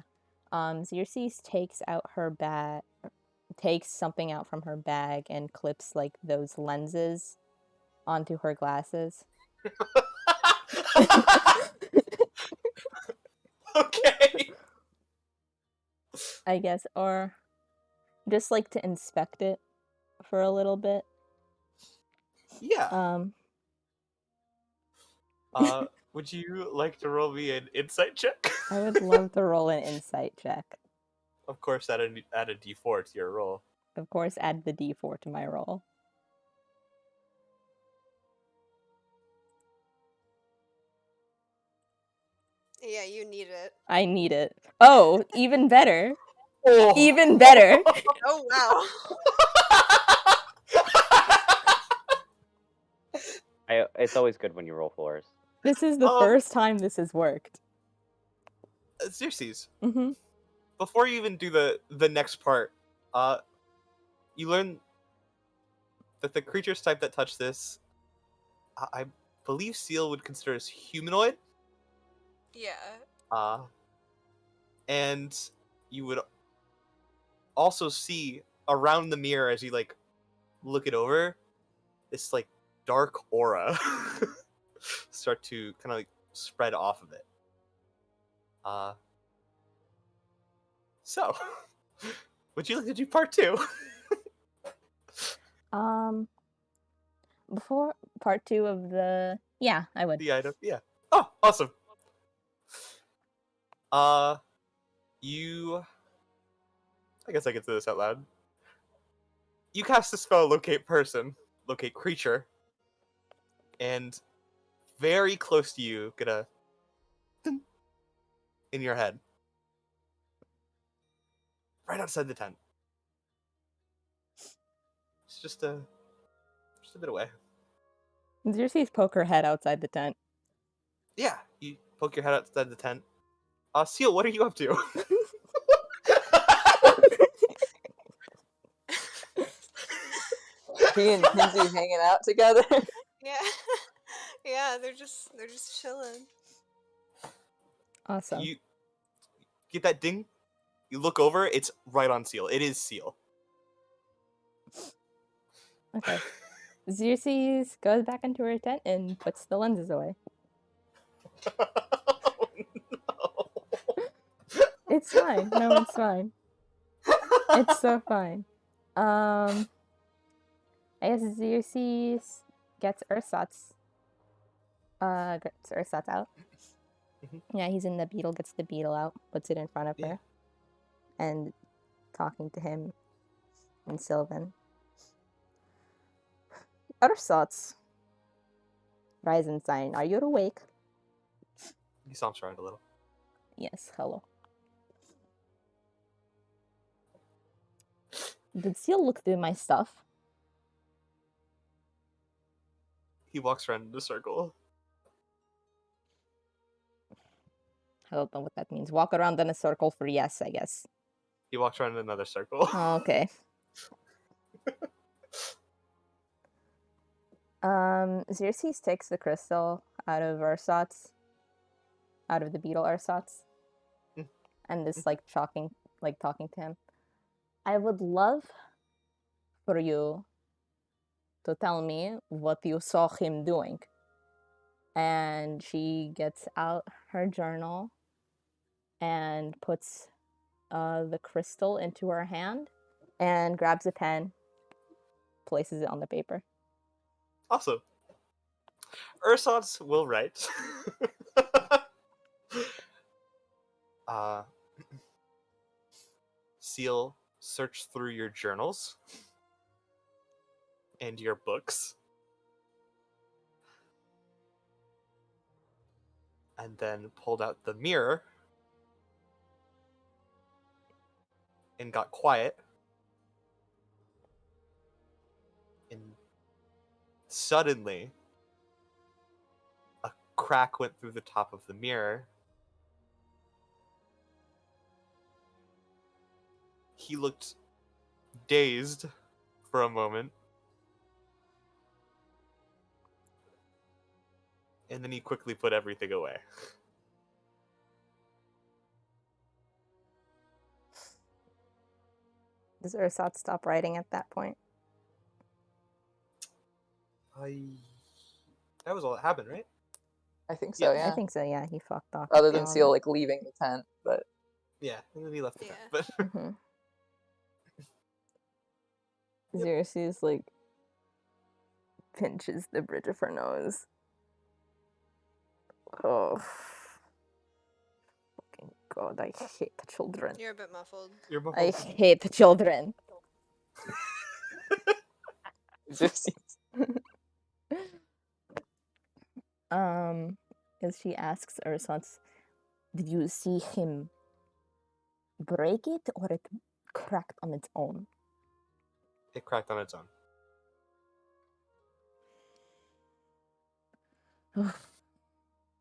Xerxes takes out her bag, takes something out from her bag and clips like those lenses onto her glasses. Okay. I guess, or just like to inspect it for a little bit. Yeah. Um Would you like to roll me an insight check? I would love to roll an insight check. Of course, add a d4 to your roll. Of course, add the d4 to my roll. Yeah, you need it. I need it. Oh, even better. Oh. Even better. Oh wow. It's always good when you roll fours. This is the first time this has worked. Xerxes, Mm-hmm. before you even do the next part, you learn that the creatures type that touch this, I believe Seal would consider as humanoid. Yeah. And you would also see around the mirror as you like look it over, this like dark aura start to kind of like spread off of it. So would you like to do part 2? Before part 2 of the... Yeah, I would. The item, yeah. Oh, awesome. You... I guess I can say this out loud. You cast the spell Locate Person, Locate Creature, and very close to you, get a ding in your head. Right outside the tent. It's just a bit away. Xerxes poke her head outside the tent. Yeah, you poke your head outside the tent. Seal, what are you up to? He and Kinsey hanging out together. Yeah. Yeah, they're just chilling. Awesome. You get that ding. You look over. It's right on Seal. It is Seal. Okay. Xerxes goes back into her tent and puts the lenses away. Oh, no. It's fine. No, it's fine. It's so fine. I guess Xerxes gets Ursat's out. Mhm. Yeah, he's in the beetle, gets the beetle out, puts it in front of Yeah. her, and talking to him and Sylvan. Ursat's. Rising sign, are you awake? He stomps around a little. Yes, hello. Did Seal look through my stuff? He walks around in a circle. I don't know what that means. Walk around in a circle for yes, I guess. He walks around in another circle. Oh, okay. Xerxes takes the crystal out of Ursat's, out of the beetle Ursat's, Mm. and is talking to him. I would love for you to tell me what you saw him doing. And she gets out her journal and puts the crystal into her hand and grabs a pen, places it on the paper. Awesome. Ursat's will write. Seal, search through your journals and your books. And then pulled out the mirror and got quiet. And suddenly, a crack went through the top of the mirror. He looked dazed for a moment. And then he quickly put everything away. Does Ursat stop writing at that point? That was all that happened, right? I think so, Yeah. yeah. I think so, yeah. He fucked off. Other than after all Seal like leaving the tent, but Yeah, and then he left the Yeah. tent. But that. Xerxes pinches the bridge of her nose. Oh. Fucking God, I hate the children. You're a bit muffled. you're I muffled. hate the children. Xerxes. As she asks Ursat, did you see him break it or it cracked on its own? It cracked on its own.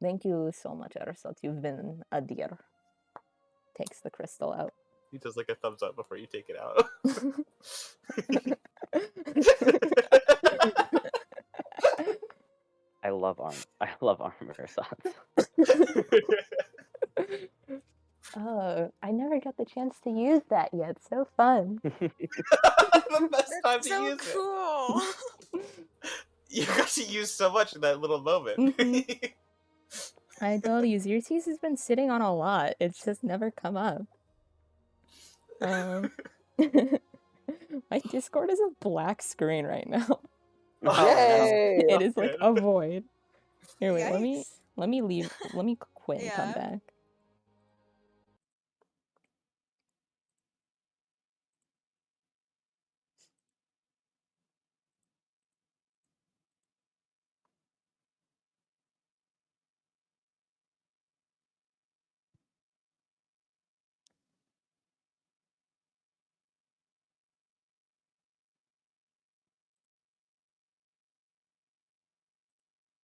Thank you so much, Ursat. You've been a dear. Takes the crystal out. He does like a thumbs up before you take it out. I love armor shots. Oh, I never got the chance to use that yet. So fun. The best time That's to so use cool. it. You got to use so much in that little moment. Mhm. I told you, Xerxes has been sitting on a lot. It's just never come up. My Discord is a black screen right now. Oh, Yay! It is like good. a void. Here, wait, Yikes. let me leave. Let me quit and come Yeah. back.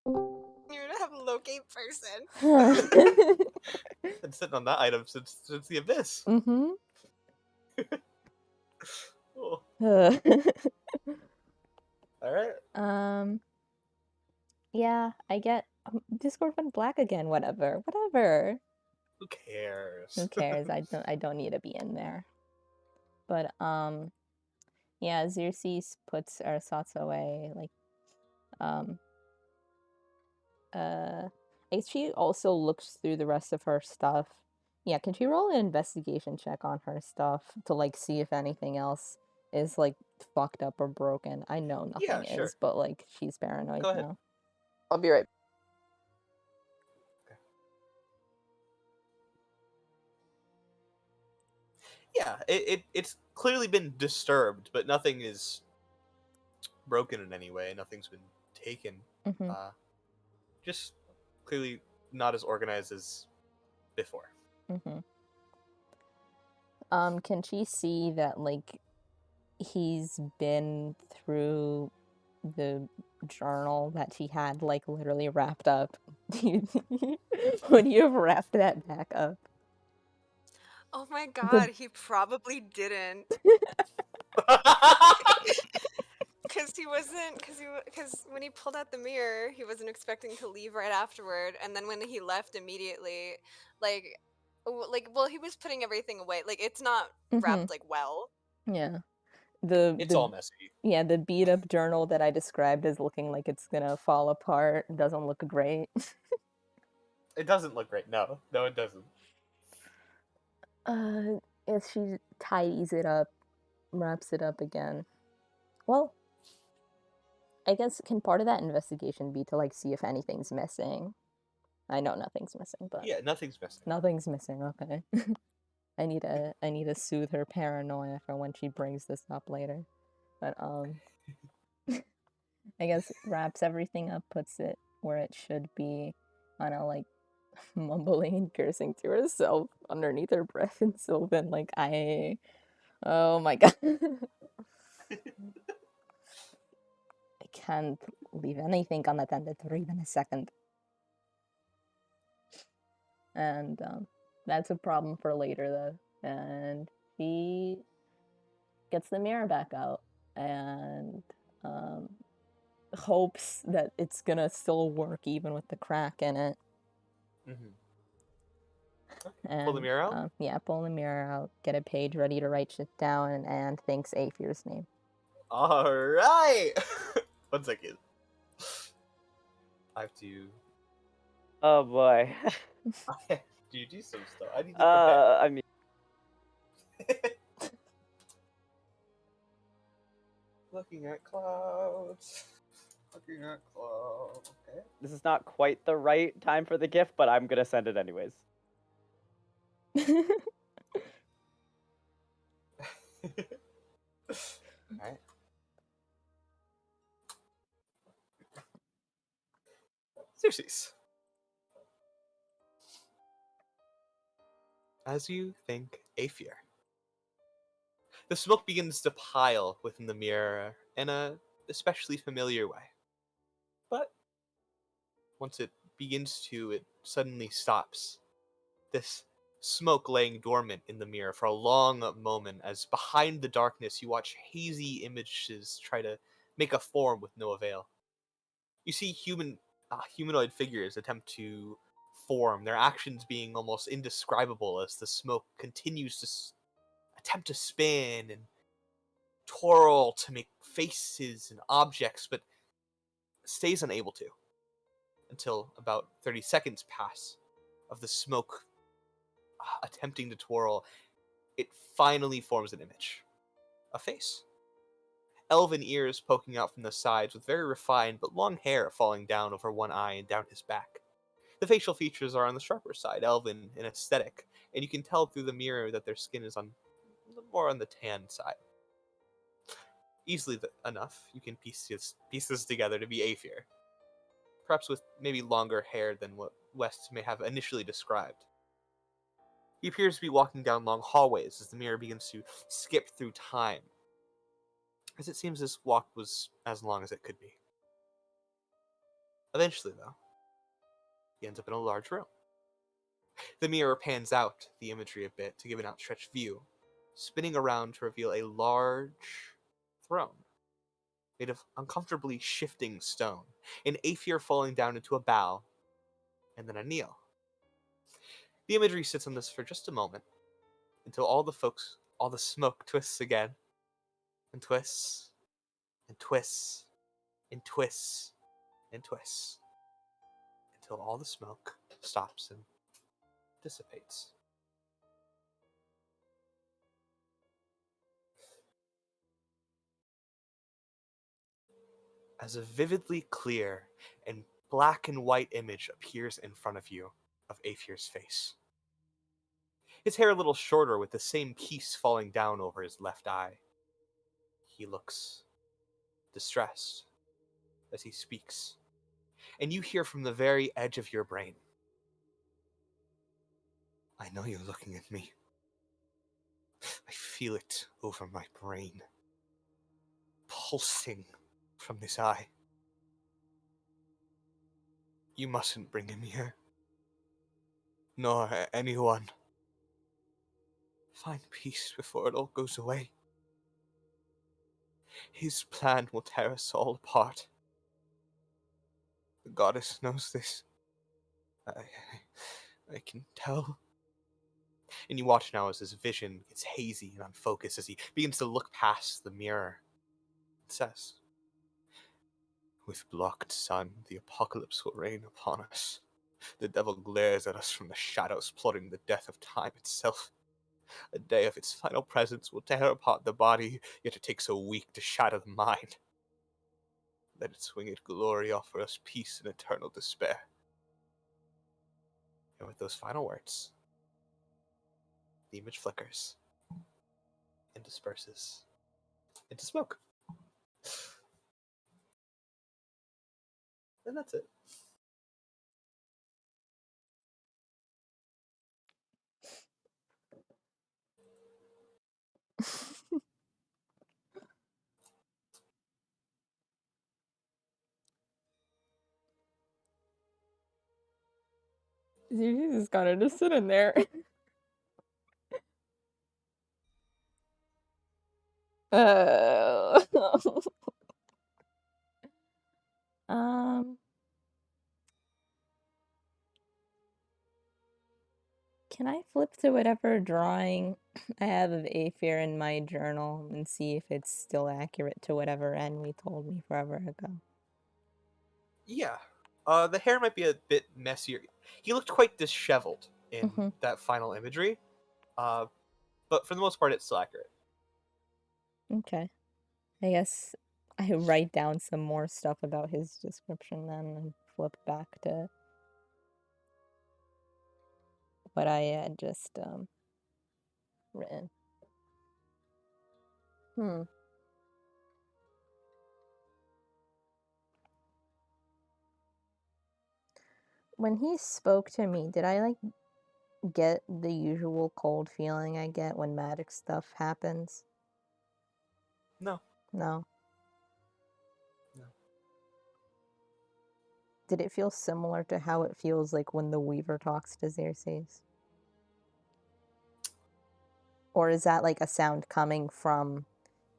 You're gonna have a locate person. Been sitting on that item since the abyss. Mm-hmm. Cool. All right. Yeah, I get Discord went black again. Whatever. Who cares? Who cares? I don't need to be in there. But yeah, Yeah, Xerxes puts Ersatz away, like, um, I guess she also looks through the rest of her stuff. Yeah, can she roll an investigation check on her stuff to, like, see if anything else is, like, fucked up or broken? I know Yeah, nothing sure. is, but, like, she's paranoid Go ahead. now. I'll be right. Yeah, it's clearly been disturbed, but nothing is broken in any way. Nothing's been taken. Mm-hmm. Just clearly not as organized as before. Mm-hmm. Can she see that, like, he's been through the journal that she had, like, literally wrapped up? Would you have wrapped that back up? Oh my The god, he probably didn't. Because he wasn't, because when he pulled out the mirror, he wasn't expecting to leave right afterward, and then when he left immediately, like, well, he was putting everything away. Like, it's not Mhm. wrapped, like, well. Yeah. It's all messy. Yeah, the beat up journal that I described as looking like it's gonna fall apart doesn't look great. It doesn't look great. No, it doesn't. If she tidies it up, wraps it up again. Well, I guess can part of that investigation be to, like, see if anything's missing? I know nothing's missing, but Yeah, nothing's missing. nothing's missing. Okay. I need to soothe her paranoia for when she brings this up later. But I guess wraps everything up, puts it where it should be, kind of like mumbling and cursing to herself underneath her breath in Sylvan, like, oh my god. I can't leave anything unattended for even a second. And that's a problem for later, though. And he gets the mirror back out and hopes that it's gonna still work even with the crack in it. Mm-hmm. And, Pull the mirror out? yeah, pull the mirror out, get a page ready to write shit down, and thinks Aethir's name. Alright! 1 second. I have to... Oh boy. Do you do some stuff? I need to prepare. I mean, Looking at clouds. Looking at clouds. Okay. this is not quite the right time for the gift, but I'm gonna send it anyways. Alright. Xerxes. As you think Aethir, the smoke begins to pile within the mirror in a especially familiar way. But once it begins to, it suddenly stops. This smoke laying dormant in the mirror for a long moment as behind the darkness you watch hazy images try to make a form with no avail. You see humanoid figures attempt to form, their actions being almost indescribable as the smoke continues to attempt to spin and twirl to make faces and objects, but stays unable to until about 30 seconds pass of the smoke attempting to twirl. It finally forms an image. A face. Elven ears poking out from the sides with very refined but long hair falling down over one eye and down his back. The facial features are on the sharper side, elven in aesthetic, and you can tell through the mirror that their skin is more on the tan side. Easily enough, you can piece this together to be Aethir. Perhaps with maybe longer hair than what West may have initially described. He appears to be walking down long hallways as the mirror begins to skip through time, as it seems this walk was as long as it could be. Eventually, though, he ends up in a large room. The mirror pans out the imagery a bit to give an outstretched view, spinning around to reveal a large throne made of uncomfortably shifting stone, an Aethir falling down into a bow, and then a kneel. The imagery sits on this for just a moment, until all the smoke twists again, and twists and twists and twists and twists until all the smoke stops and dissipates. As a vividly clear and black and white image appears in front of you of Aethir's face. His hair a little shorter with the same piece falling down over his left eye. He looks distressed as he speaks, and you hear from the very edge of your brain, I know you're looking at me. I feel it over my brain, pulsing from this eye. You mustn't bring him here, nor anyone. Find peace before it all goes away. His plan will tear us all apart. The goddess knows this. I can tell. And you watch now as his vision gets hazy and unfocused as he begins to look past the mirror. It says, with blocked sun, the apocalypse will rain upon us. The devil glares at us from the shadows, plotting the death of time itself. A day of its final presence will tear apart the body, yet it takes a week to shatter the mind. Let its winged glory offer us peace and eternal despair. And with those final words, the image flickers and disperses into smoke. And that's it. Xerxes is kind of just sitting there. Uh, um, can I flip to whatever drawing I have of Aether in my journal and see if it's still accurate to whatever Enwy told me forever ago? Yeah. The hair might be a bit messier. He looked quite disheveled in Mhm. that final imagery. But for the most part, it's still accurate. Okay. I guess I write down some more stuff about his description then and flip back to what I had just written. When he spoke to me, did I like get the usual cold feeling I get when magic stuff happens? No. No. No. Did it feel similar to how it feels like when the Weaver talks to Xerxes? Or is that like a sound coming from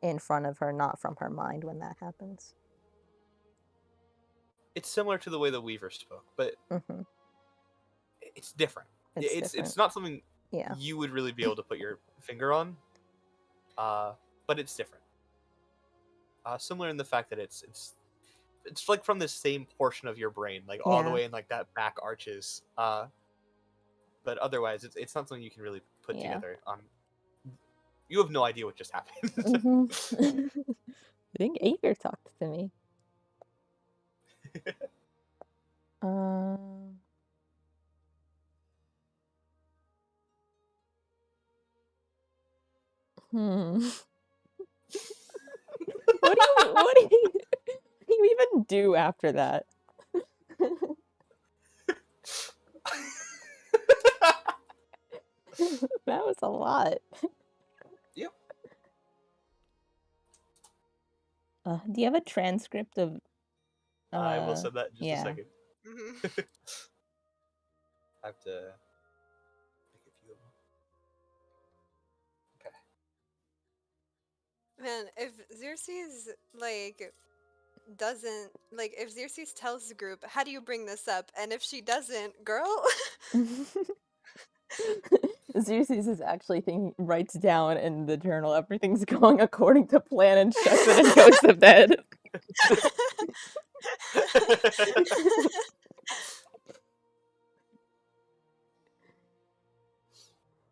in front of her, not from her mind when that happens? It's similar to the way the Weaver spoke, but Mm-hmm. it's different. It's It's different. not something Yeah. you would really be able to put your finger on. But it's different. Similar in the fact that it's like from the same portion of your brain, like all the Yeah. way in like that back arches. But otherwise, it's not something you can really put Yeah. together on. You have no idea what just happened. Mm-hmm. I think Aether talked to me. What do you even do after that? That was a lot. Yep. Do you have a transcript of? I will send that in just yeah. a second. Mhm. I have to make a few of them. Okay. Man, if Xerxes doesn't if Xerxes tells the group, how do you bring this up? And if she doesn't, girl, Xerxes is actually writes down in the journal everything's going according to plan and shuts it and goes to bed.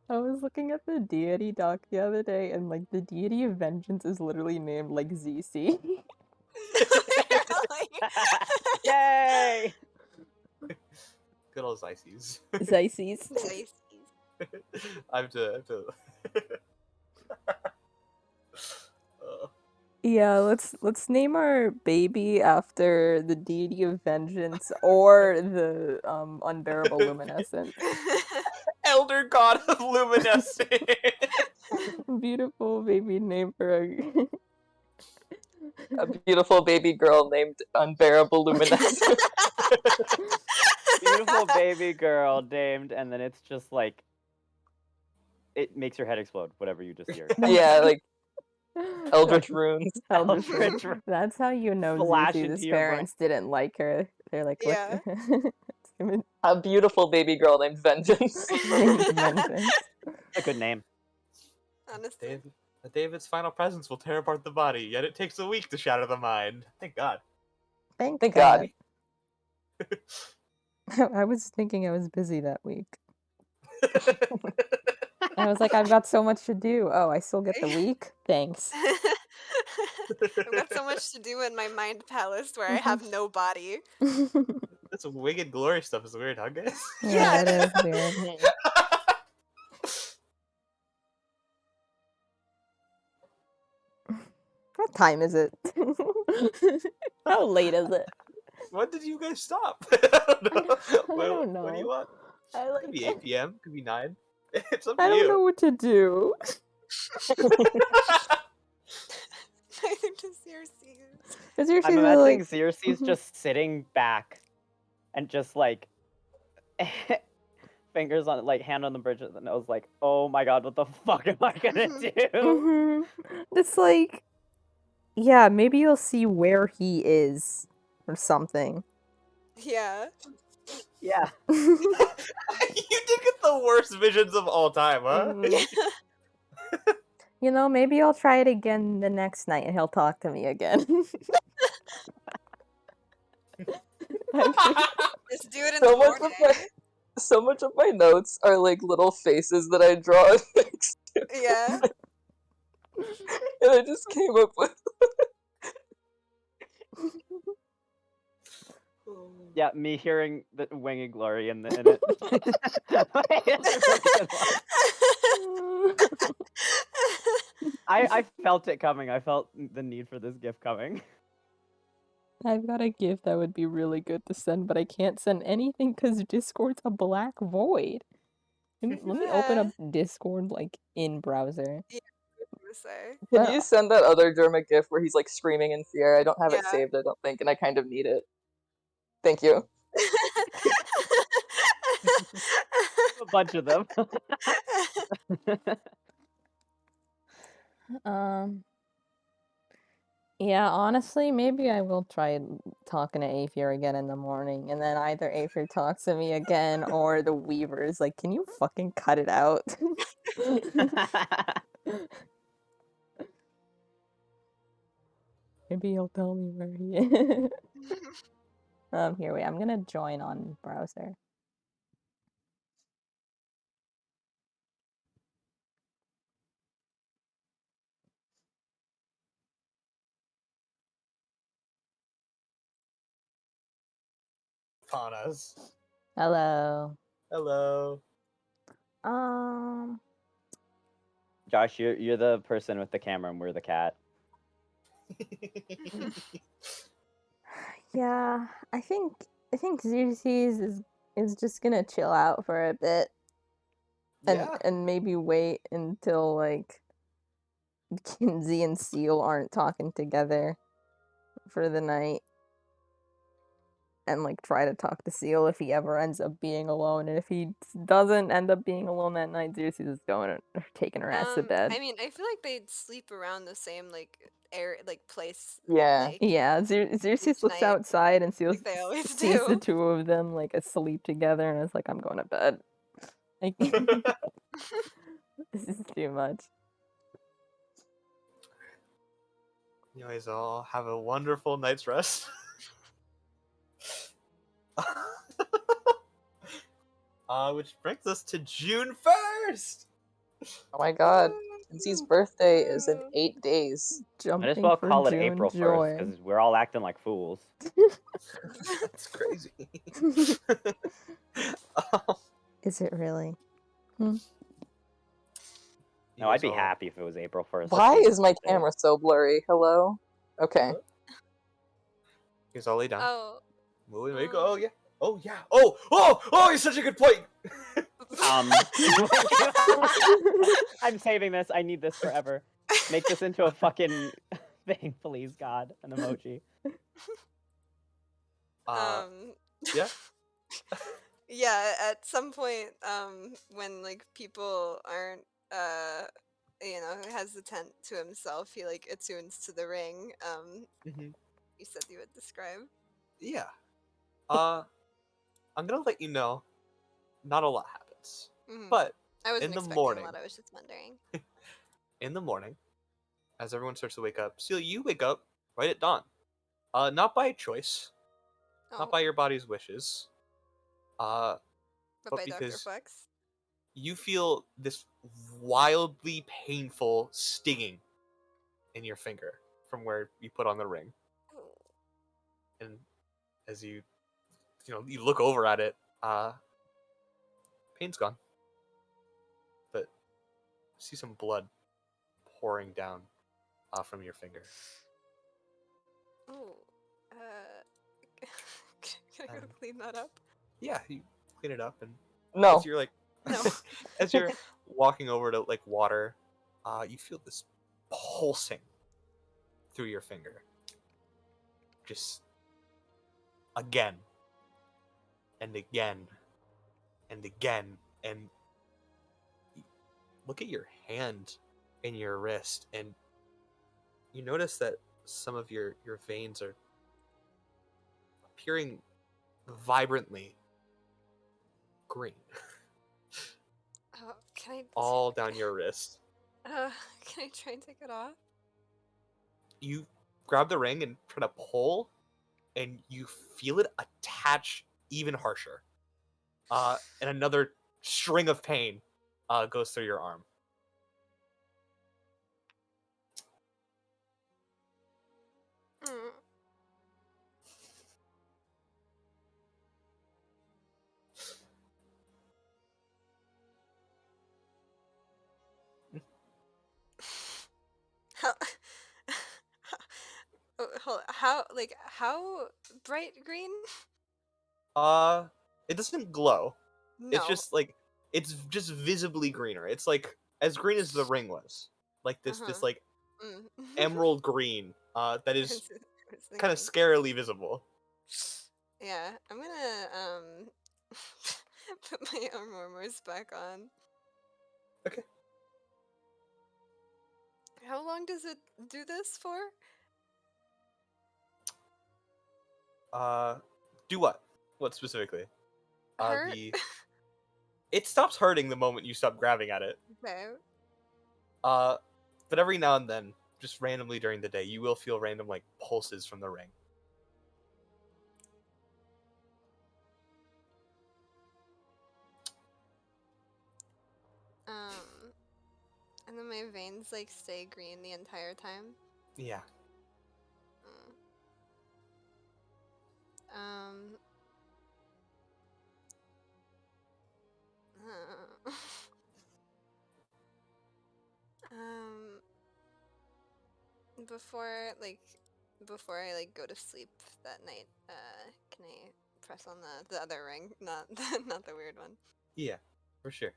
I was looking at the deity doc the other day, and like the deity of vengeance is literally named like ZC. Really? Yay! Good old Xyces. Xyces. Nice. I have to. Yeah, let's name our baby after the deity of vengeance or the unbearable luminescent. Elder God of Luminescence. Beautiful baby name for A beautiful baby girl named Unbearable Luminescence. Beautiful baby girl named, and then it's just like it makes your head explode. Whatever you just hear. Yeah, like Eldritch Runes. Eldritch Eldritch Runes. That's how you know Flash Xerxes' into your brain. parents didn't like her. They're like, what? Yeah. A beautiful baby girl named Vengeance. Vengeance. A good name. Honestly. David's final presence will tear apart the body, yet it takes a week to shatter the mind. Thank God. Thank Thank God. God. I was thinking I was busy that week. I was like, I've got so much to do. Oh, I still get the week? Thanks. I've got so much to do in my mind palace where I have no body. This winged glory stuff is weird, huh, guys? Yeah, it is weird. What time is it? How late is it? When did you guys stop? I don't know. I don't What do you know. want? I Could be 8 p.m. Could be 9. It's up to I don't you. know what to do. Neither does Xerxes. Is your I'm really imagining like Xerxes just sitting back and just like fingers on like hand on the bridge of the nose, like, oh my god, what the fuck am I gonna do? Mhm. It's like, yeah, maybe you'll see where he is or something. Yeah. Yeah. You did get the worst visions of all time, huh? Mhm. You know, maybe I'll try it again the next night and he'll talk to me again. Just do it in the morning. So much of my notes are like little faces that I draw next to Yeah. and I just came up with Yeah, me hearing the winged glory in it. It's a really good one. I felt it coming. I felt the need for this gift coming. I've got a gift that would be really good to send, but I can't send anything because Discord's a black void. Let me open up Discord like in browser. Say. Can you send that other Dermot gif where he's like screaming in fear? I don't have it Yeah. saved, I don't think, and I kind of need it. Thank you. A bunch of them. Yeah, honestly, maybe I will try talking to Aether again in the morning, and then either Aether talks to me again, or the Weaver is like, can you fucking cut it out? Maybe he'll tell me where he is. Here, wait, I'm gonna join on browser. Panas. Hello. Hello. Josh, you're the person with the camera and we're the cat. Yeah, I think Xerxes is just gonna chill out for a bit. And maybe wait until like Kinsey and Seal aren't talking together for the night. And like try to talk to Seal if he ever ends up being alone. And if he doesn't end up being alone that night, Xerxes is taking her ass to bed. I mean, I feel like they'd sleep around the same like place. Yeah. Like, Yeah, Xerxes each looks night, outside and like they always sees the do. two of them like asleep together and is like, I'm going to bed. Like, this is too much. You guys all have a wonderful night's rest. Which brings us to June 1st! Oh my god. Kenzie's birthday is in 8 days. Might Jumping as well for call it June April 1st joy. because we're all acting like fools. That's crazy. Is it really? You No, I'd guys be all- happy if it was April 1st. Why is my camera so blurry? Hello? Okay. You guys all lay down. Oh. Moving, make oh yeah. Oh yeah. Oh, you're such a good point. I'm saving this. I need this forever. Make this into a fucking thing, please, God. An emoji. Yeah. Yeah, at some point, when like people aren't hesitant to himself, he like attunes to the ring. Mm-hmm. You said you would describe. Yeah. I'm gonna let you know. Not a lot happens, Mhm. but I wasn't in the expecting morning. a lot. I was just wondering. in the morning, as everyone starts to wake up, Seal, you wake up right at dawn. Not by choice, Oh, not by your body's wishes. but but by Dr. because Flex. you feel this wildly painful stinging in your finger from where you put on the ring. And as you look over at it, pain's gone. But you see some blood pouring down from your finger. Oh, can I go Um, clean that up? Yeah, you clean it up, and No. as you're like, No. as you're walking over to like water, you feel this pulsing through your finger. Just again and again and again, and look at your hand and your wrist, and you notice that some of your veins are appearing vibrantly green Oh, can I? all down your wrist. Can I try and take it off? You grab the ring and try to pull, and you feel it attach even harsher. And another string of pain goes through your arm. Mm. How? How bright green? It doesn't glow. No. It's just like it's just visibly greener. It's like as green as the ring was. Like this Uh-huh. like Mm. emerald green that I is was kind of thinking. scarily visible. Yeah, I'm gonna put my armors back on. Okay. How long does it do this for? Do what? What specifically? Hurt? It stops hurting the moment you stop grabbing at it. Okay. But every now and then, just randomly during the day, you will feel random like pulses from the ring. And then my veins like stay green the entire time. Yeah. Um. um. Before I like go to sleep that night, can I press on the other ring, not not the weird one? Yeah, for sure.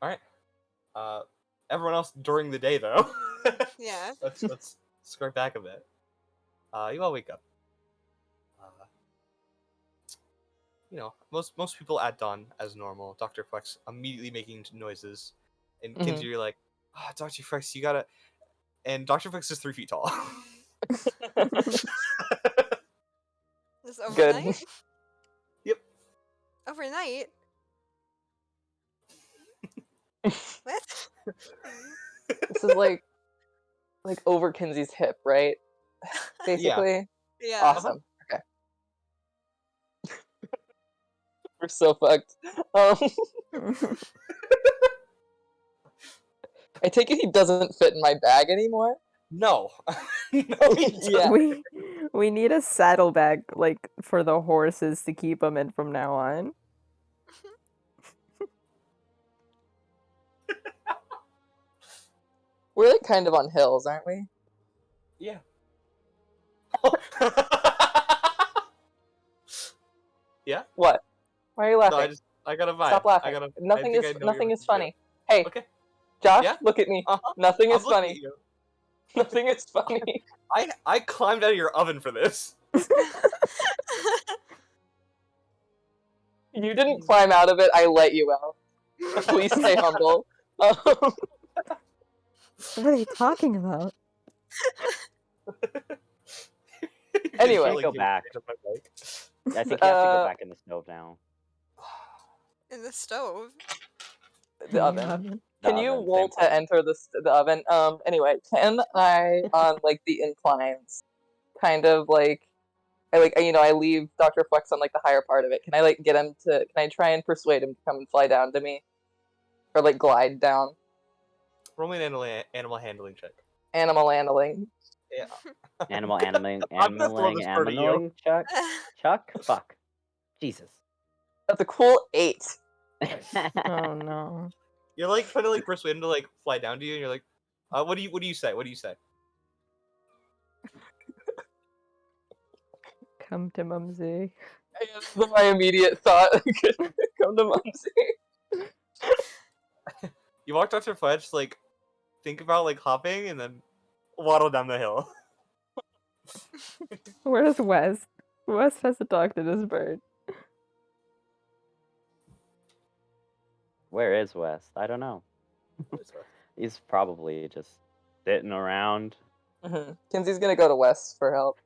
All right. Everyone else during the day though. Yeah. let's skirt back a bit. You all wake up. Most people at dawn as normal. Dr. Flex immediately making noises, and Kinsey, you're like, Dr. Flex, you gotta. And Dr. Flex is 3 feet tall. Just Good. overnight? Yep. Overnight? What? This is like over Kinsey's hip, right? Basically. Yeah. Awesome. Okay. We're so fucked. Um, I take it he doesn't fit in my bag anymore. No. No, he Yeah. doesn't. we need a saddlebag like for the horses to keep them in from now on. We're like kind of on hills, aren't we? Yeah. Yeah? What? Why are you laughing? No, I got a vibe. Stop laughing. I Nothing think is I know nothing you're is funny. Hey, Okay. Josh, Yeah? look at me. Uh-huh. Nothing I'm is looking at funny. you. Nothing is funny. I climbed out of your oven for this. You didn't climb out of it. I let you out. Please stay humble. What are you talking about? Anyway. Go back. Up my bike. I think you have to go back in the stove now. In the stove. The oven. Yeah. The Can you oven, roll same to enter the oven? Anyway, can I on like the inclines, kind of like, I leave Dr. Flex on like the higher part of it. Can I like get him to? Can I try and persuade him to come and fly down to me, or like glide down? Roll me an animal handling check. Animal handling. Yeah. Animal I'm gonna throw this bird at you. Chuck? Fuck. Jesus. That's a cool 8. Oh no. You're like trying to like persuade him to like fly down to you, and you're like, what do you say? What do you say? Come to Mumsy. That's my immediate thought. Come to Mumsy. You walk Dr. Fletch, like think about like hopping, and then waddle down the hill. Where's West? West has to talk to this bird. Where is West? I don't know. He's probably just sitting around. Kinsey's gonna go to West for help.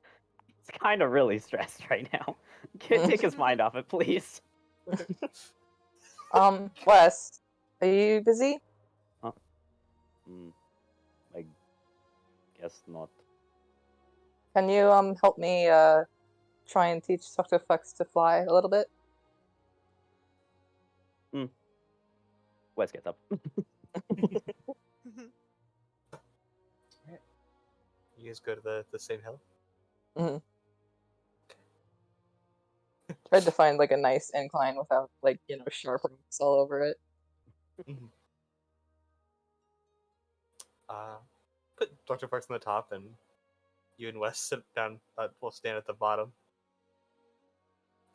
He's kind of really stressed right now. Take his mind off it, please. West, are you busy? I guess not. Can you help me try and teach Dr. Flex to fly a little bit? Wes gets up. You guys go to the same hill. Tried to find like a nice incline without like sharp rocks all over it. Put Dr. Parks on the top, and you and Wes sit down. Will stand at the bottom.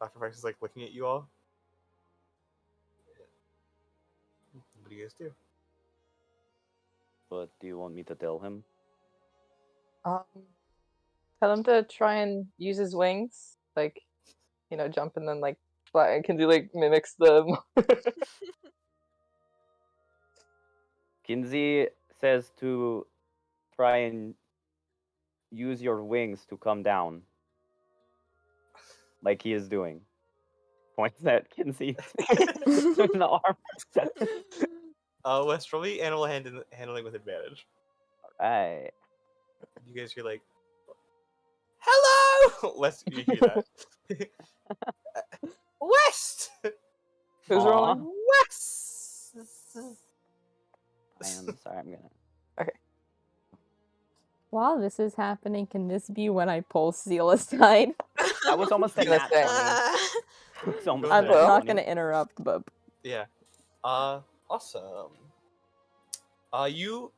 Dr. Parks is like looking at you all. What do you guys do? But do you want me to tell him? Tell him to try and use his wings, like jump and then like fly. Can do like mimics them. Kinsey says to try and use your wings to come down. Like he is doing. Points at Kinsey in the arm. Wes, roll me animal handling with advantage. Alright. You guys hear like, hello! Wes, you hear that? West! Who's Aw. rolling? West! I am sorry, I'm gonna. While this is happening, can this be when I pull Seal aside? That was almost a Gonna nat say. 20. It was almost I'm a nat not 20. gonna interrupt, but Yeah. Awesome. You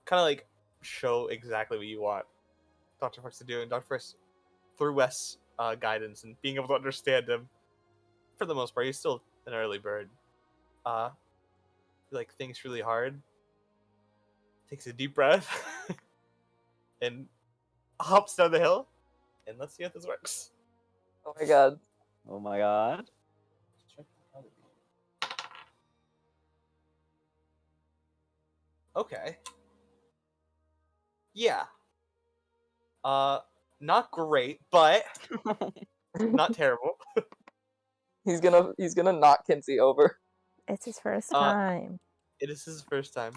kind of like show exactly what you want Dr. Fox to do, and Dr. Fox, through Wes' guidance and being able to understand him, for the most part, he's still an early bird. Like thinks really hard, takes a deep breath, and hops down the hill. And let's see if this works. Oh my god. Oh my god. Okay. Yeah. Not great, but not terrible. He's gonna knock Kinsey over. It's his first Uh, time. It is his first time.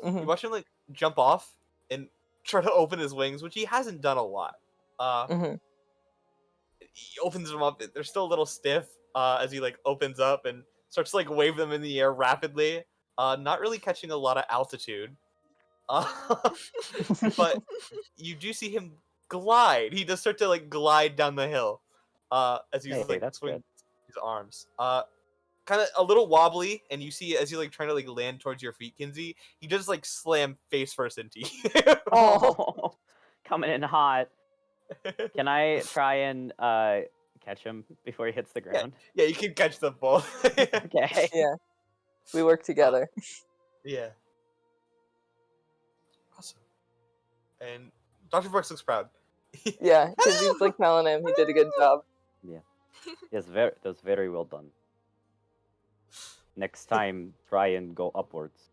You Mhm, watch him like jump off and try to open his wings, which he hasn't done a lot. mhm. He opens them up. They're still a little stiff as he like opens up and starts to like wave them in the air rapidly. Not really catching a lot of altitude. Uh, but you do see him glide. He does start to like glide down the hill as he's Hey, like that's swinging good. his arms. Kind of a little wobbly, and you see as you like trying to like land towards your feet, Kinsey, he just like slam face first into you. Oh, coming in hot. Can I try and catch him before he hits the ground? Yeah, you can catch them both. Okay. Yeah, we work together. Yeah. Awesome. And Dr. Brooks looks proud. Yeah, Kinsey's like telling him he did a good job. Yes, that was very well done. Next time, try and go upwards.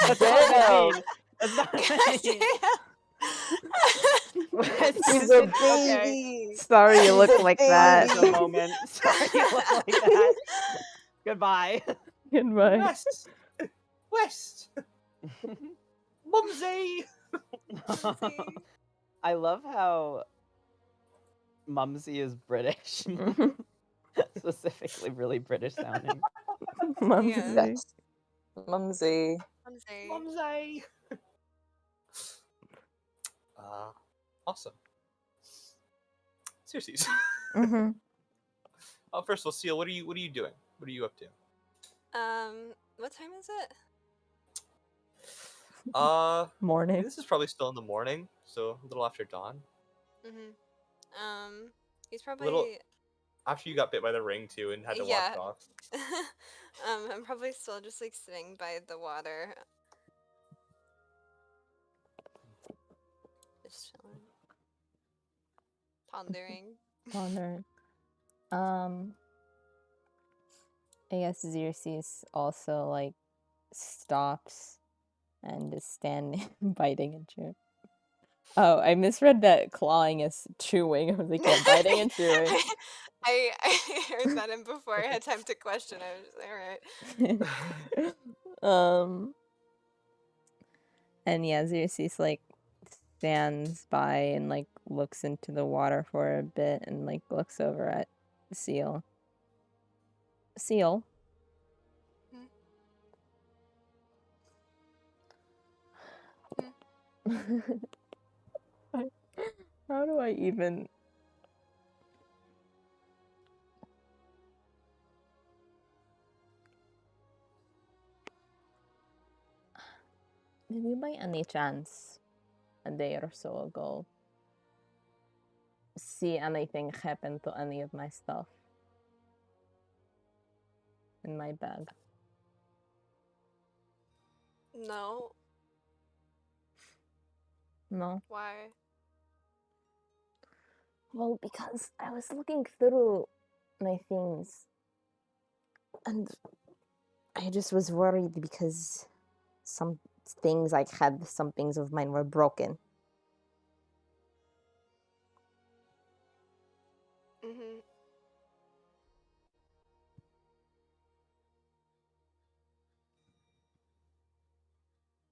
That's not what I Damn. mean. That's not what I mean. He's a Okay. baby. Sorry you He's look a like That that. was a moment. Sorry you look like that. Goodbye. Goodbye. West! West! Mumsy! I love how Mumsy is British. Specifically really British sounding. Mumsy. Yes. Mumsy. Mumsy. Mumsy! Awesome. Seriously. Mm-hmm. First of all, Seal, what are you doing? What are you up to? What time is it? Morning. This is probably still in the morning, so a little after dawn. He's probably Little after you got bit by the ring too and had to yeah. walk off. I'm probably still just like sitting by the water. Just chilling. Pondering. Pondering. I guess Xerxes also like stops and is standing biting and chewing. Oh, I misread that clawing is chewing. I was like, yeah, biting and chewing. I heard that in before I had time to question. I was just like, alright. And yeah, Xerxes like stands by and like looks into the water for a bit and like looks over at Seal. Seal. How do I even? Did you by any chance, a day or so ago, see anything happen to any of my stuff in my bag? No. No? Why? Well, because I was looking through my things and I just was worried because some things I had, some things of mine were broken. Mm-hmm.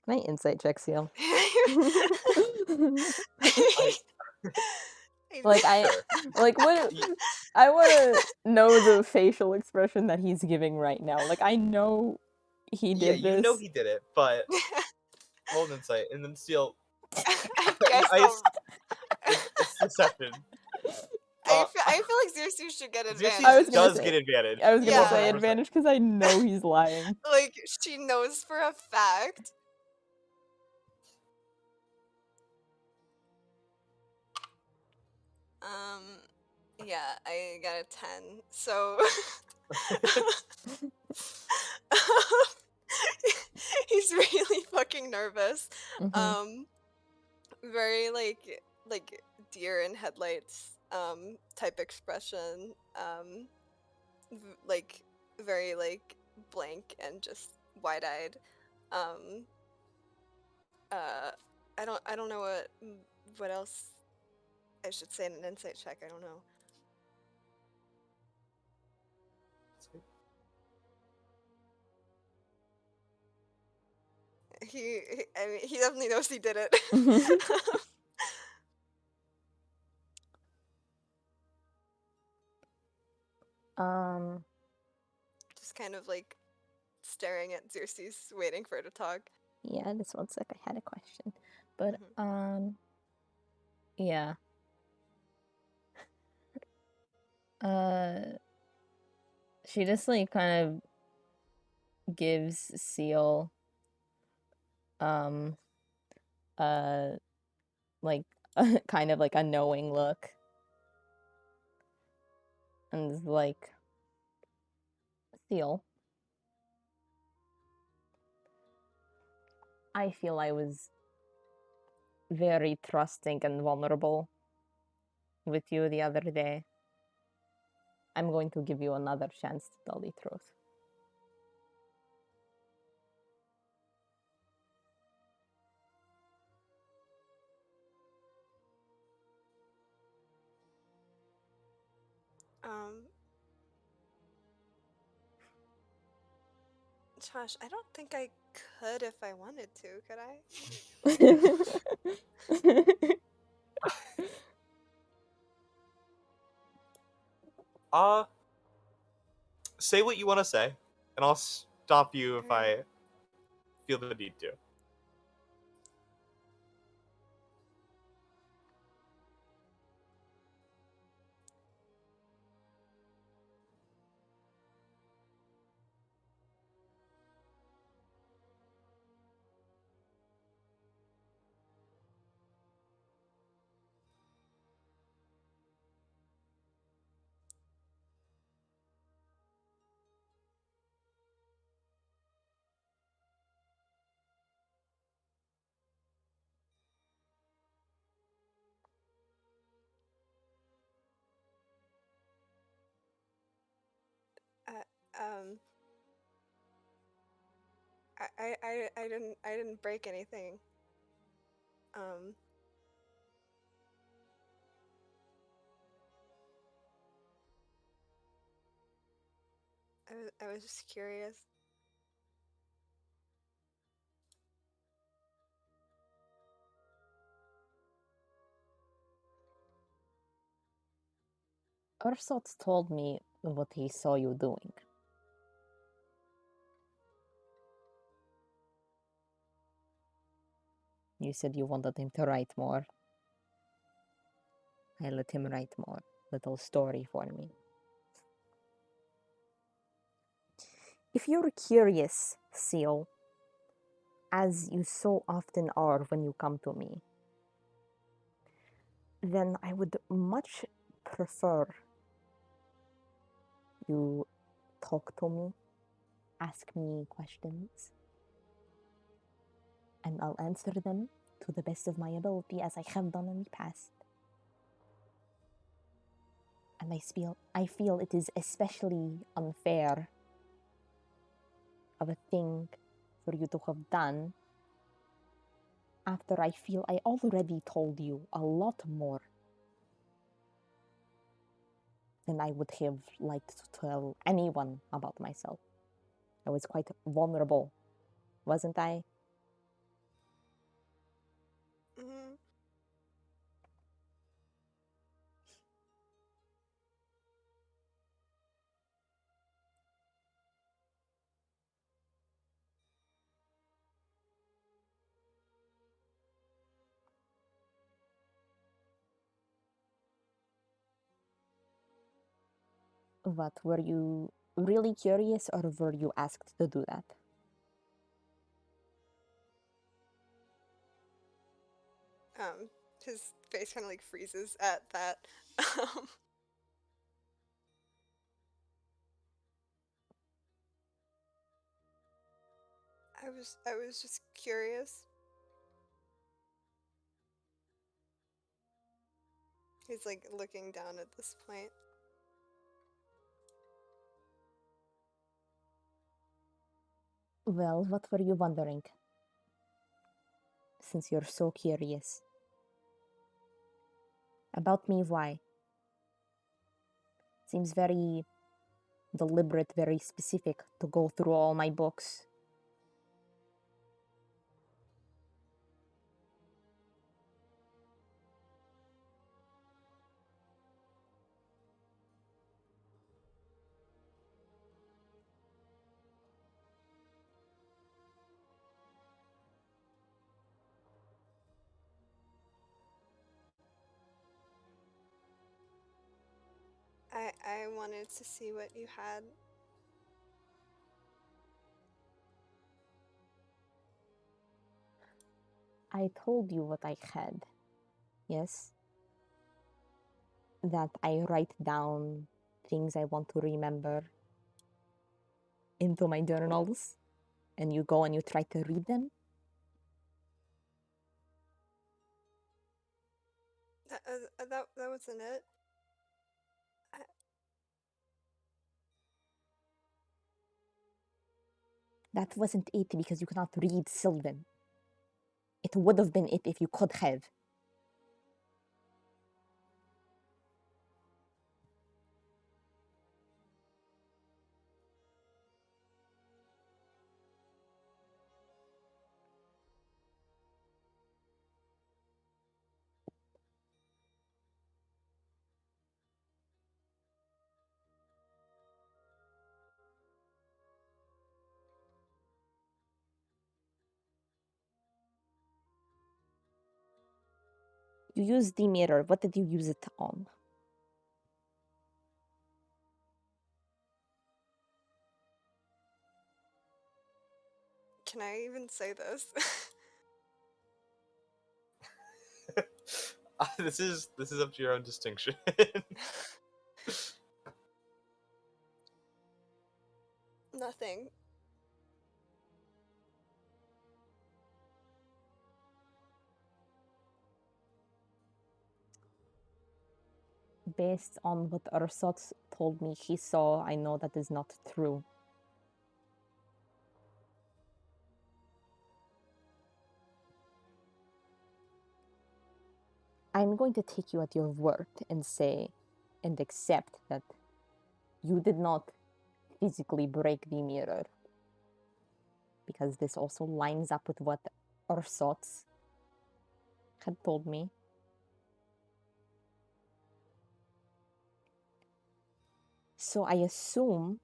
Can I insight check, Seal? Like what? I want to know the facial expression that he's giving right now. Like I know he did Yeah, this. you know he did it, but roll an insight and then Seal. I guess It's deception. I feel like Xerxes should get Xerxes advantage. I was gonna does say- get advantage. I was gonna Yeah. say 100%. advantage because I know he's lying. Like she knows for a fact. Yeah, I got a 10. So he's really fucking nervous. Mhm. Very like deer in headlights type expression. Like very like blank and just wide-eyed. I don't know what else I should say an insight check. I don't know. I mean, he definitely knows he did it. Um, Just kind of like staring at Xerxes, waiting for her to talk. yeah, just one sec. I had a question, but Mhm. yeah. She just like kind of gives Seal uh like kind of like a knowing look, and is like, Seal, I feel I was very trusting and vulnerable with you the other day. I'm going to give you another chance to tell the truth. Josh, I don't think I could if I wanted to. Could I? Say what you want to say, and I'll stop you if Alright. I feel the need to. Um. I didn't break anything. Um. I was just curious. Ursot told me what he saw you doing. You said you wanted him to write more. I let him write more. Little story for me. If you're curious, Seal, as you so often are when you come to me, then I would much prefer you talk to me, ask me questions, and I'll answer them to the best of my ability as I have done in the past. And I feel it is especially unfair of a thing for you to have done after I feel I already told you a lot more than I would have liked to tell anyone about myself. I was quite vulnerable, wasn't I? Mhm. What, were you really curious or were you asked to do that? His face kind of like freezes at that. Um. I was just curious. He's like looking down at this point. Well, what were you wondering? Since you're so curious. About me, why? Seems very deliberate, very specific to go through all my books. I wanted to see what you had. I told you what I had. Yes? That I write down things I want to remember into my journals, and you go and you try to read them. That wasn't it. That wasn't it because you cannot read Sylvan. It would have been it if you could have. You used the mirror. What did you use it on? Can I even say this? This is up to your own distinction. Nothing. Based on what Ursot told me he saw, I know that is not true. I'm going to take you at your word and say and accept that you did not physically break the mirror, because this also lines up with what Ursot had told me. So I assume,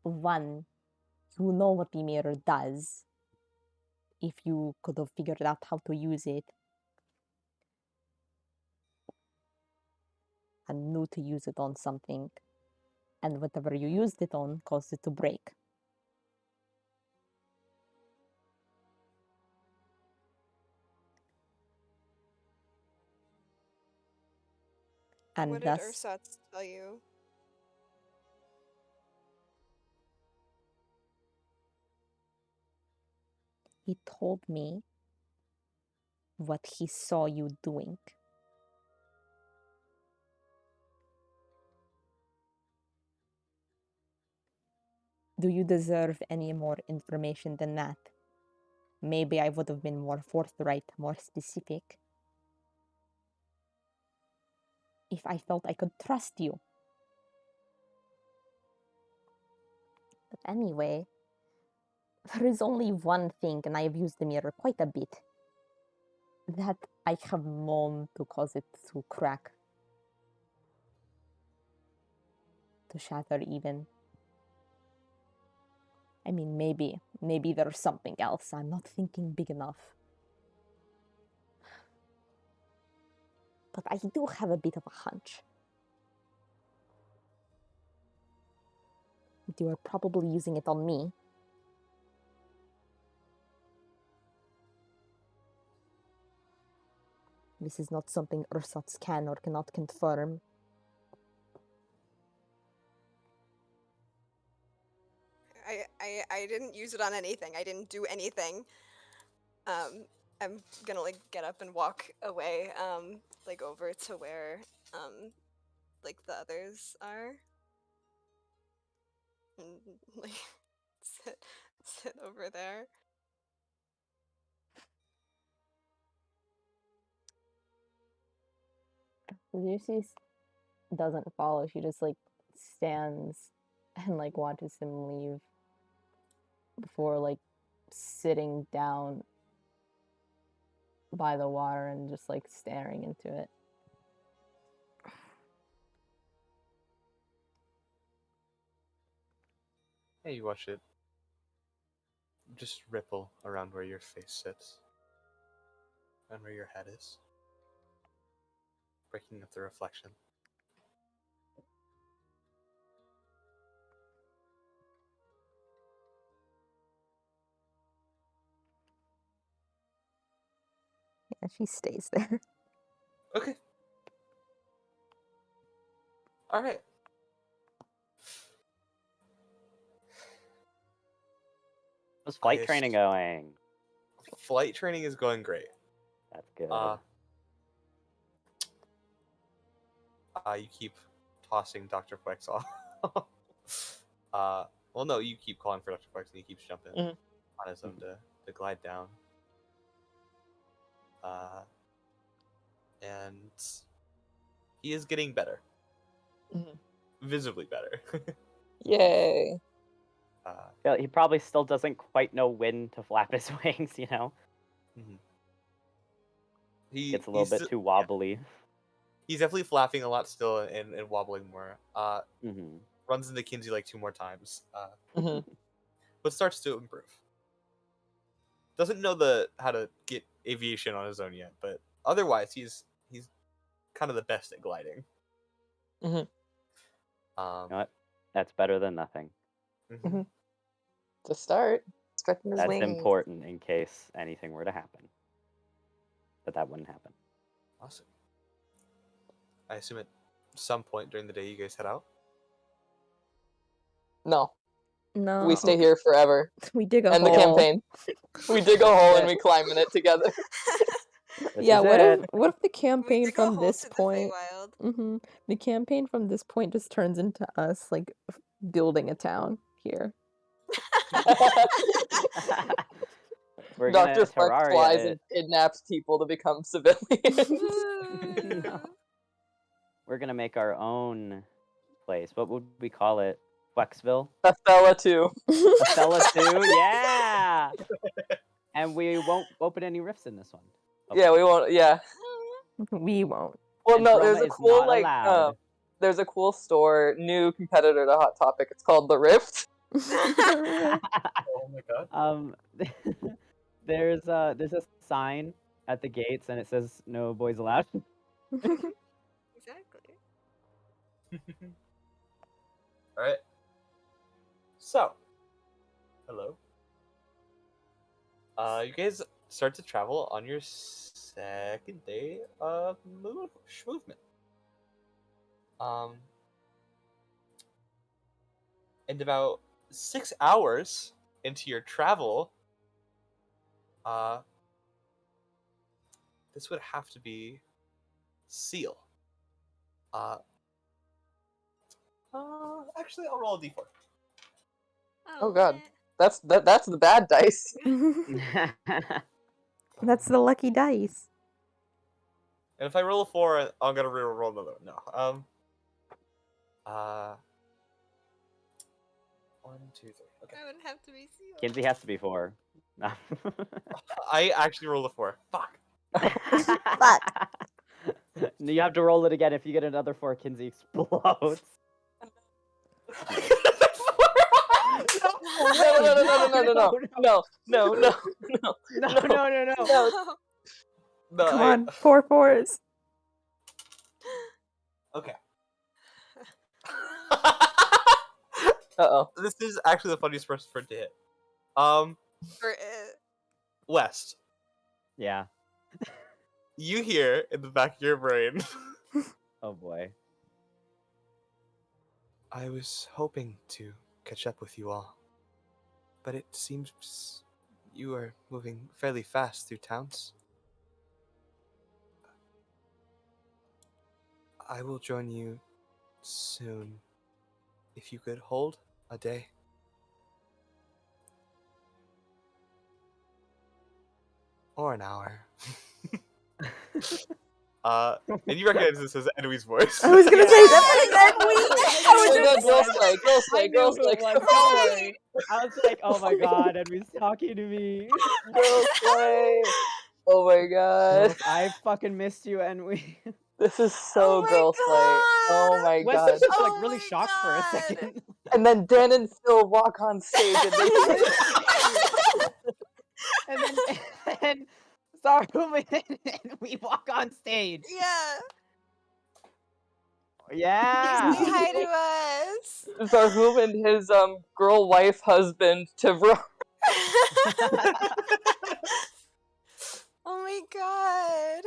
one, you know what the mirror does, if you could have figured out how to use it and knew to use it on something, and whatever you used it on caused it to break. And What did thus, Ursatz tell you? he told me what he saw you doing. Do you deserve any more information than that? Maybe I would have been more forthright, more specific, if I felt I could trust you. But anyway, there is only one thing, and I have used the mirror quite a bit, that I have known to cause it to crack, to shatter even. I mean, maybe there's something else. I'm not thinking big enough. But I do have a bit of a hunch that you are probably using it on me. This is not something Ursatz can or cannot confirm. I didn't use it on anything. I didn't do anything. I'm gonna like get up and walk away, like over to where like the others are. And like sit over there. Xerxes doesn't follow. She just like stands and like watches him leave before like sitting down by the water and just like staring into it. Hey, you watch it just ripple around where your face sits and where your head is, breaking up the reflection. Yeah, she stays there. Okay. All right. How's flight I training ass- going? Flight training is going great. That's good. You keep tossing Dr. Flex off. Well, no, you keep calling for Dr. Flex and he keeps jumping Mhm. on his own to glide down. And he is getting better. Mhm. Visibly better. Yay. Yeah, he probably still doesn't quite know when to flap his wings, you know? He Gets a little bit too wobbly. He's definitely flapping a lot still and wobbling more. Mm-hmm. Runs into Kinsey like 2 more times. Mhm. But starts to improve. Doesn't know how to get aviation on his own yet, but otherwise he's kind of the best at gliding. Mhm. You know what? That's better than nothing. Mhm. To start, stretching his That's wings. important in case anything were to happen. But that wouldn't happen. Awesome. I assume at some point during the day you guys head out. No, No, we stay okay. here forever. we dig a End the hole. campaign. We dig a hole and we climb in it together. This Yeah, is what it. if the We campaign dig a from hole this to the point Feywild. the campaign from this point just turns into us like building a town here. We're gonna Dr. Flex Terraria flies it. and kidnaps people to become civilians. Woo. We're gonna make our own place. What would we call it? Flexville? Othello too. Othello 2? Yeah! And we won't open any rifts in this one. Yeah, we won't. Yeah. We won't. Well, And no, there's Broma a is cool not allowed. there's a cool store, new competitor to Hot Topic. It's called The Rift. Oh my god. There's a sign at the gates and it says no boys allowed. Exactly. Alright. So, hello. You guys start to travel on your second day of movement. And about 6 hours into your travel, this would have to be Seal. Actually, I'll roll a d4. Oh god. That's the bad dice. That's the lucky dice. And if I roll a 4, I'm gonna re-roll another one. No. 1, 2, 3. Okay. I would have to be sealed. Kinsey has to be 4. No. I actually rolled a 4. Fuck. Fuck. You have to roll it again. If you get another 4, Kinsey explodes. No. No. No, Come on, 4 4s. Okay. Uh-oh. This is actually the funniest person for it to hit. For it. West, Yeah. you hear in the back of your brain. Oh boy. I was hoping to catch up with you all, but it seems you are moving fairly fast through towns. I will join you soon. If you could hold a day. Or an hour. And you recognize this as Enwi's voice. I was gonna Yeah. say that was Oh my god, girl slay, girl I slay, knew girl who it slay, was. Don't worry. I was like, oh my god, and he's talking to me. girl slay. Oh my god. Look, I fucking missed you, Enwy. This is Oh so my girl slay. Oh god! my Wes god. was just like Oh really my shocked for a God. second. And then Dan and Phil walk on stage and they and then Saruman and we walk on stage. Yeah. Yeah. Say hi to us. Zarhum and his girl wife husband Tivra. Oh my god.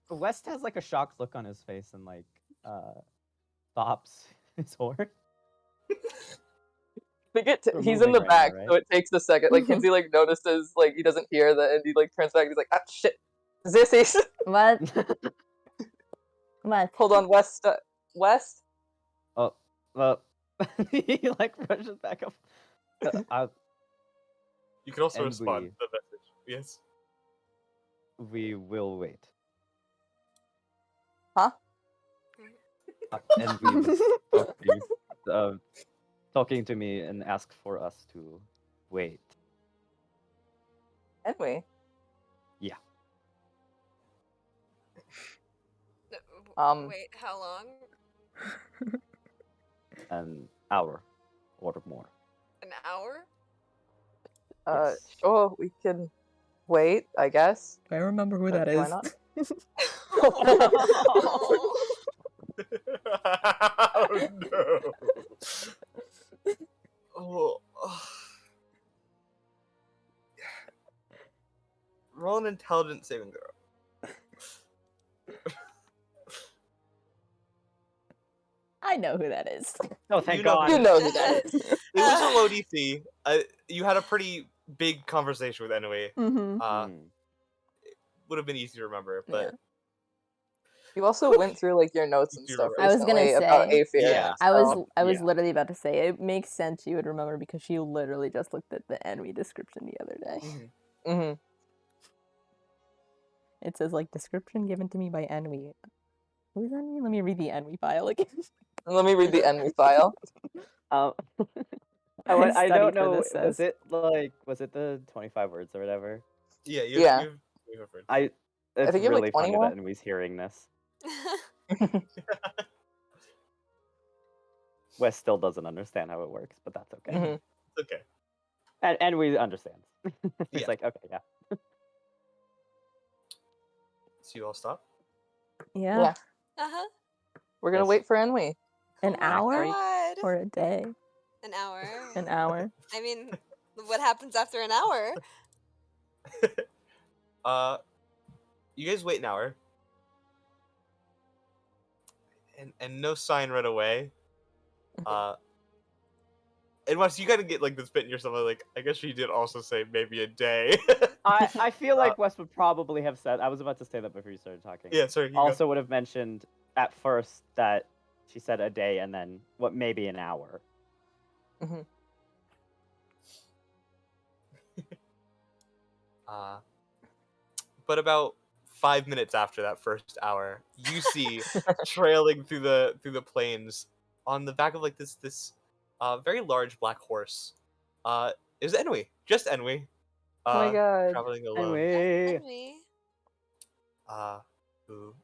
West has like a shocked look on his face and like stops his horn. He's in the moving right back, now, right? so it takes a second. Like Kinsey like notices like he doesn't hear that and he like turns back, he's like, ah shit. This is What? What? hold on, West West? Oh, well, he like rushes back up. You can also And respond we- to the message. Yes. We will wait. Huh? And we talk to you, talking to me and ask for us to wait. Anyway. Wait, how long? An hour or more. An hour? Yes. Sure, we can wait, I guess. I remember who that Why is. not? Oh no. Oh. Roll an intelligence saving throw. I know who that is. Oh, thank You know God. You know who that is. It was a low DC. You had a pretty big conversation with Enway. Mm-hmm. Would have been easy to remember, but You also went through like your notes and You stuff I was gonna recently about say, Aether. Yeah. I was so- I was Yeah. literally about to say it makes sense you would remember because she literally just looked at the enemy description the other day. Mhm. It says like description given to me by Envy. Who's Envy? Let me read the Envy file again. Let me read the enemy file. I studied don't for know. this, Was sis. it the 25 words or whatever? yeah, Yeah. you've heard. It's think you have, like, really funny 21? that Envy's hearing this. Wes still doesn't understand how it works, but that's okay. Mhm. It's okay. And Envy understands. He's Yeah. like, okay, yeah. So you all stop. Yeah. Yeah. Uh-huh. We're gonna Yes. wait for Enwy. An Oh my hour God. or a day? An hour. An hour. I mean, what happens after an hour? You guys wait an hour, and no sign right away. And once you kind of get like this bit in yourself, like I guess you did also say maybe a day. I feel like Wes would probably have said. I was about to say that before you started talking. Yeah, sorry. You go. Also would have mentioned at first that she said a day and then what maybe an hour. But about 5 minutes after that first hour, you see trailing through the plains on the back of like this very large black horse. Is Enwy, just Enwy. Oh my god. Traveling alone. Anyway, Envy. Ooh.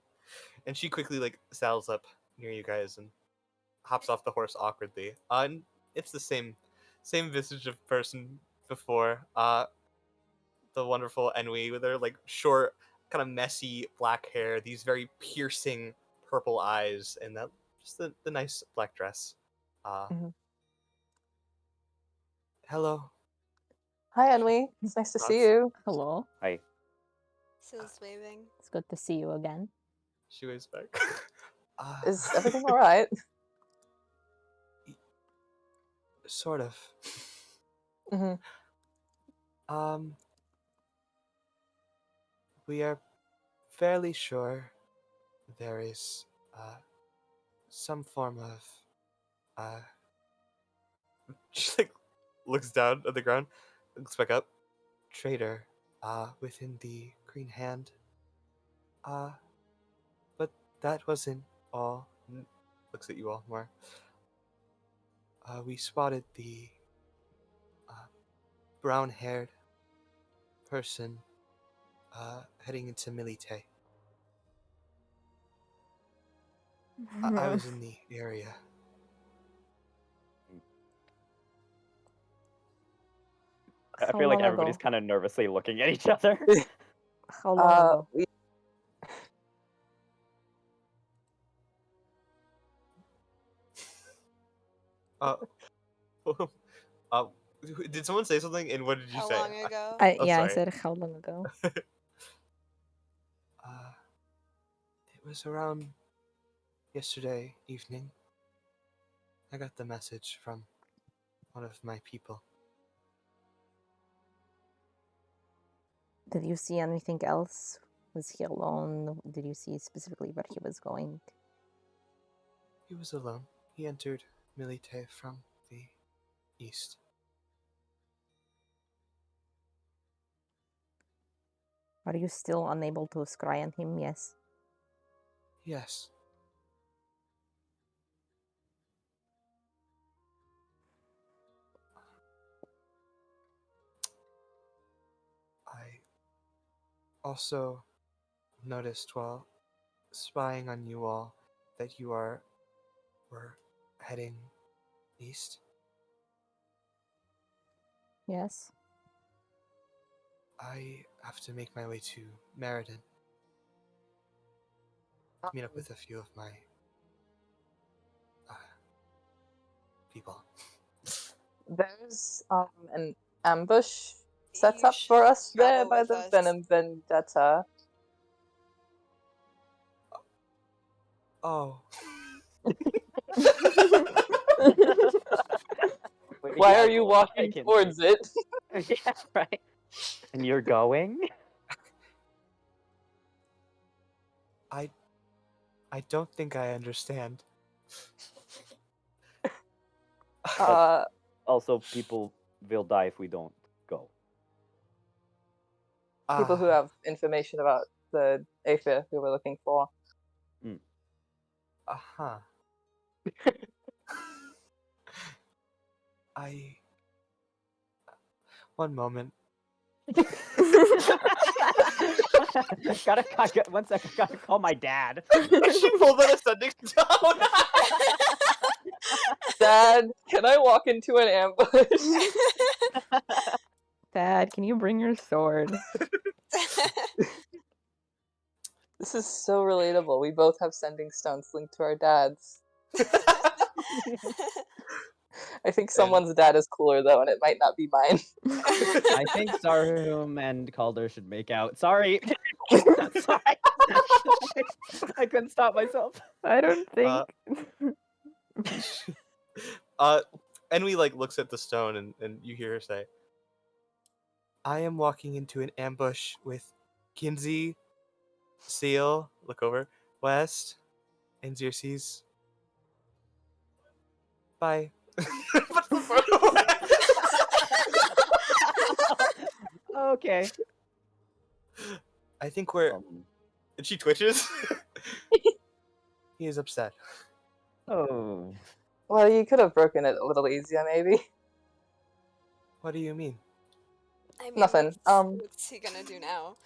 And she quickly like saddles up near you guys and hops off the horse awkwardly. And it's the same visage of person before. The wonderful Enwy with her like short, kind of messy black hair, these very piercing purple eyes, and that just the nice black dress. Mhm. Hello. Hi Enwy. It's nice to see Thoughts? you. Hello. hi. Sill's waving. It's good to see you again. She waves back. Is everything alright? Sort of. Mhm. We are fairly sure there is some form of she like looks down at the ground, looks back up. Traitor within the Green Hand. But that wasn't all. Looks at you all more. We spotted the brown-haired person heading into Milite. I was in the area. I How feel like long everybody's ago? kind of nervously looking at each other. How long ago? We Uh, uh, did someone say something? And what did you How say? long ago? Oh, Yeah, I sorry. said how long ago? It was around yesterday evening. I got the message from one of my people. Did you see anything else? Was he alone? Did you see specifically where he was going? He was alone. He entered Milite from the east. Are you still unable to scry on him? Yes. Yes. I also noticed while spying on you all that you were heading east. Yes. I have to make my way to Meriden to meet up with a few of my people. There's an ambush set You up for us should there travel by with the us. Venom Vendetta. Oh. Why are Yeah, you go walking ahead, towards it? Kinsey. Yeah, right. And you're going? I don't think I understand. Also, people will die if we don't go. People who have information about the Aphir who we're looking for. Uh-huh. One moment. One second, gotta call my dad. She pulled out a sending stone. Dad, can I walk into an ambush? Dad, can you bring your sword? This is so relatable. We both have sending stones linked to our dads. I think someone's dad is cooler though, and it might not be mine. I think Zarhum and Calder should make out. Sorry. Sorry. I couldn't stop myself. I don't think. Enwy looks at the stone and you hear her say, I am walking into an ambush with Kinsey, Seal, look over, West, and Xerxes. Bye. Puts the phone away. Okay. I think we're... And she twitches. He is upset. Oh. Well, you could have broken it a little easier, maybe. What do you mean? I mean, Nothing. what's he gonna do now?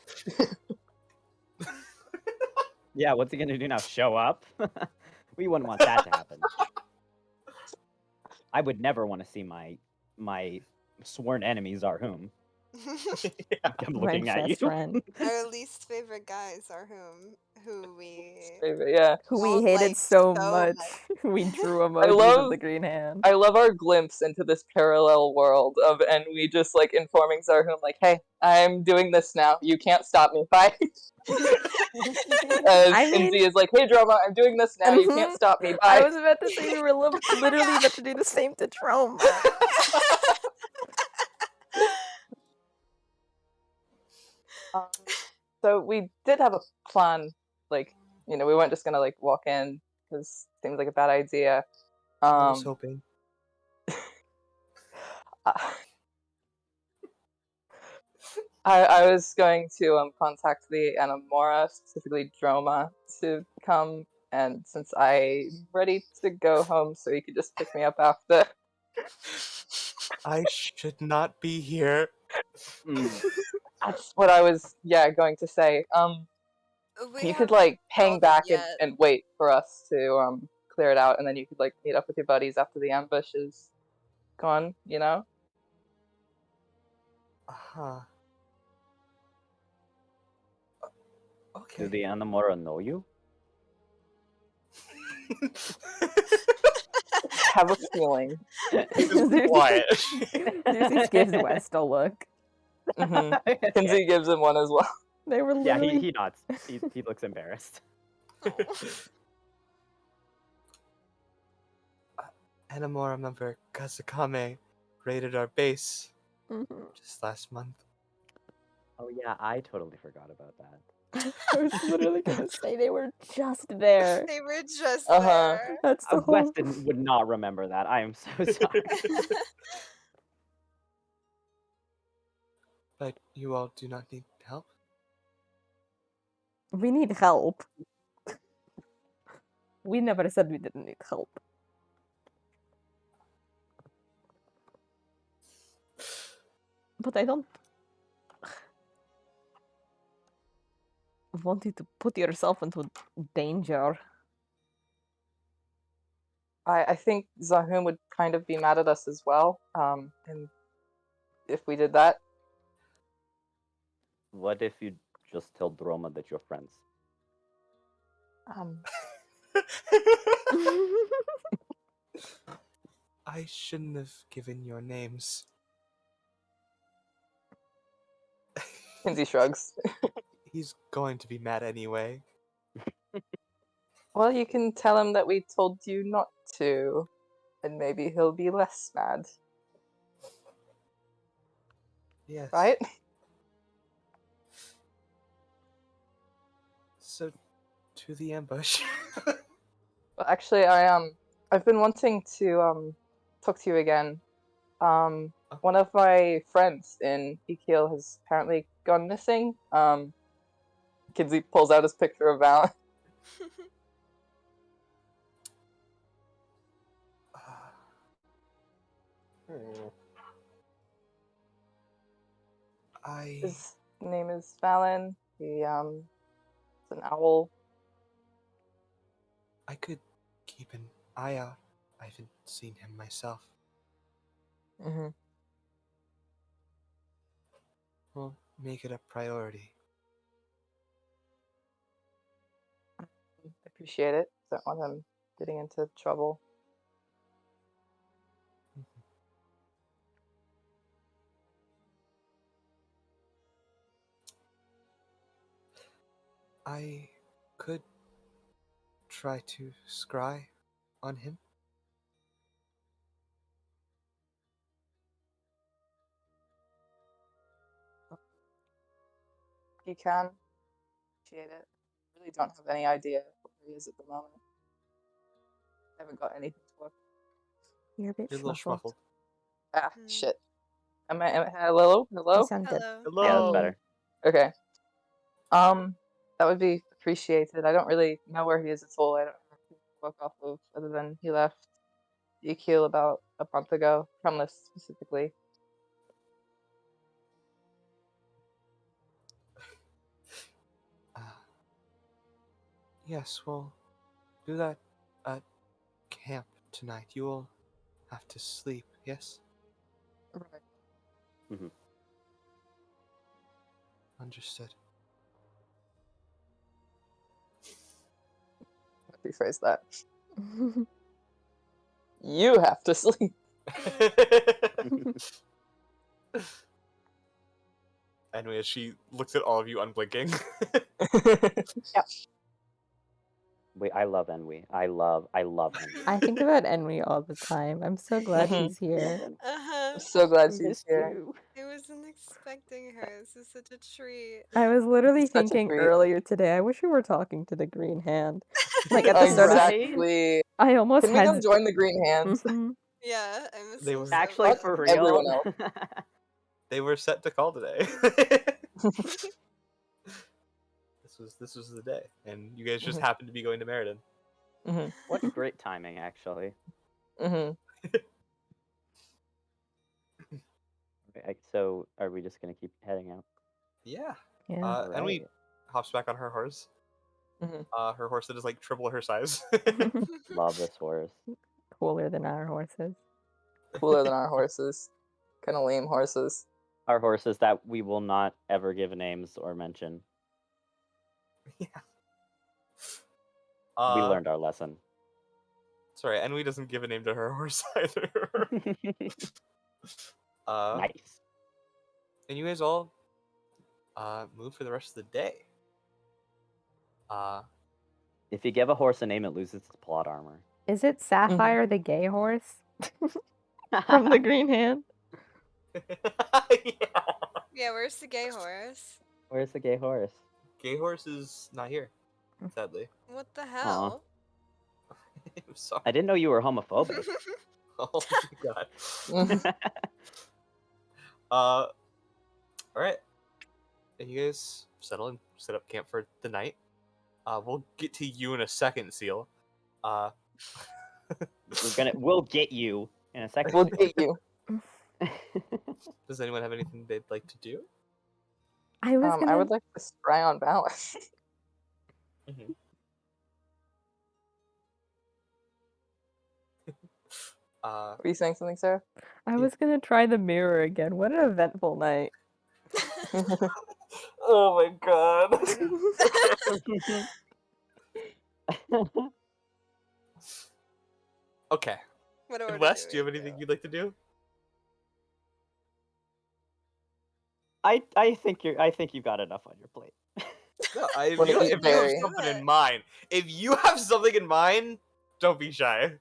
Yeah, what's he gonna do now? Show up? We wouldn't want that to happen. I would never want to see my sworn enemy Zarhum. I'm My looking at you. best friend. Our least favorite guys are who we Yeah. Who we both hated like so much. We drew emojis love- of the green hand. I love our glimpse into this parallel world of Enwy just informing Zarhum hey, I'm doing this now. You can't stop me. Bye. I mean- Kinsey is hey Droma, I'm doing this now. You can't stop me. Bye. I was about to say we were literally about to do the same to Troma. So we did have a plan. We weren't just gonna walk in because it seems like a bad idea. I was hoping. I was going to contact the Anamora, specifically Droma, to come, and since I'm ready to go home, so you could just pick me up after. I should not be here. Mm. That's what I was, going to say. We You could haven't hang called it back yet. and wait for us to clear it out, and then you could meet up with your buddies after the ambush is gone. You know? Uh-huh. Do Okay. the Anamora know you? Have a feeling. It's quiet. Xerxes gives West a look. Hmm Kinsey gives him one as well. They were Yeah, literally. he nods. He looks embarrassed. Oh. Anamora member Kazakame raided our base Mhm. just last month. Oh yeah, I totally forgot about that. I was literally gonna say they were just there. They were just Uh-huh. there. That's the whole. Weston would not remember that. I am so sorry. But you all do not need help? We need help. We never said we didn't need help. But I don't want you to put yourself into danger. I think Zahum would kind of be mad at us as well. And if we did that, What if you just tell Droma that you're friends? um, I shouldn't have given your names. Kinsey shrugs. He's going to be mad anyway. Well, you can tell him that we told you not to, and maybe he'll be less mad, Yes. right? So, to the ambush. Well, actually, I've been wanting to talk to you again. One of my friends in Ikil has apparently gone missing. Kinsey pulls out his picture of Val. I His name is Valen. He is an owl. could keep an eye out. I haven't seen him myself. Mm-hmm. We'll make it a priority. Appreciate it. Don't want him getting into trouble. I could try to scry on him. You can. Appreciate it. Really don't have any idea where he is at the moment. Haven't got anything to work. You're a bit You're a little schmuffled. schmuffled. Shit. Hello? You Hello? sound good. Hello. Yeah, that's Hello. better. Okay. That would be appreciated. I don't really know where he is at all. I don't have anything to work off of other than he left Ekil about a month ago, Crumless specifically. Yes, we'll do that at camp tonight. You will have to sleep, yes? Right. Understood. Rephrase that. You have to sleep. Anyway, as she looks at all of you unblinking. Wait, I love Enwi. I love Enwi. I think about Enri all the time. I'm so glad Mhm. he's here. I'm so glad she's Missed here. you. I wasn't expecting her. This is such a treat. I was literally Such a thinking treat. earlier today, I wish we were talking to the Green Hand. Like at the start of Right? Exactly. I almost Can we had come join the Green Hands? Mhm. Yeah, I miss They him were- so Actually, bad. for real. Everyone else. They were set to call today. This this was the day, and you guys just Mhm. happened to be going to Meriden. Mhm. What a great timing, actually. Mhm. Okay, so, are we just gonna keep heading out? Yeah. Yeah. And we Alright. hops back on her horse. Mhm. Her horse that is like triple her size. Love this horse. Cooler than our horses. Cooler than our horses. Kind of lame horses. Our horses that we will not ever give names or mention. Yeah. We learned our lesson. Sorry, Enwy doesn't give a name to her horse either. Nice. And you guys all move for the rest of the day. If you give a horse a name, it loses its plot armor. Is it Sapphire the gay horse from the Green Hand? Yeah. Yeah, where's the gay horse? Where's the gay horse? Gay horse is not here, sadly. What the hell? I'm sorry. I didn't know you were homophobic. Oh my god. Mhm. All right. And you guys settle and set up camp for the night. We'll get to you in a second, Seal. We'll get you in a second. We'll get you. Does anyone have anything they'd like to do? I was I gonna. would like to spry on balance. Were you saying something, Sarah? I was gonna try the mirror again. What an eventful night. Oh my god. Okay. What And order Wes, do you have we anything go? you'd like to do? I think you've got enough on your plate. No, if Wanna you, eat if you have berry. something Do in it. mind, if you have something in mind, don't be shy.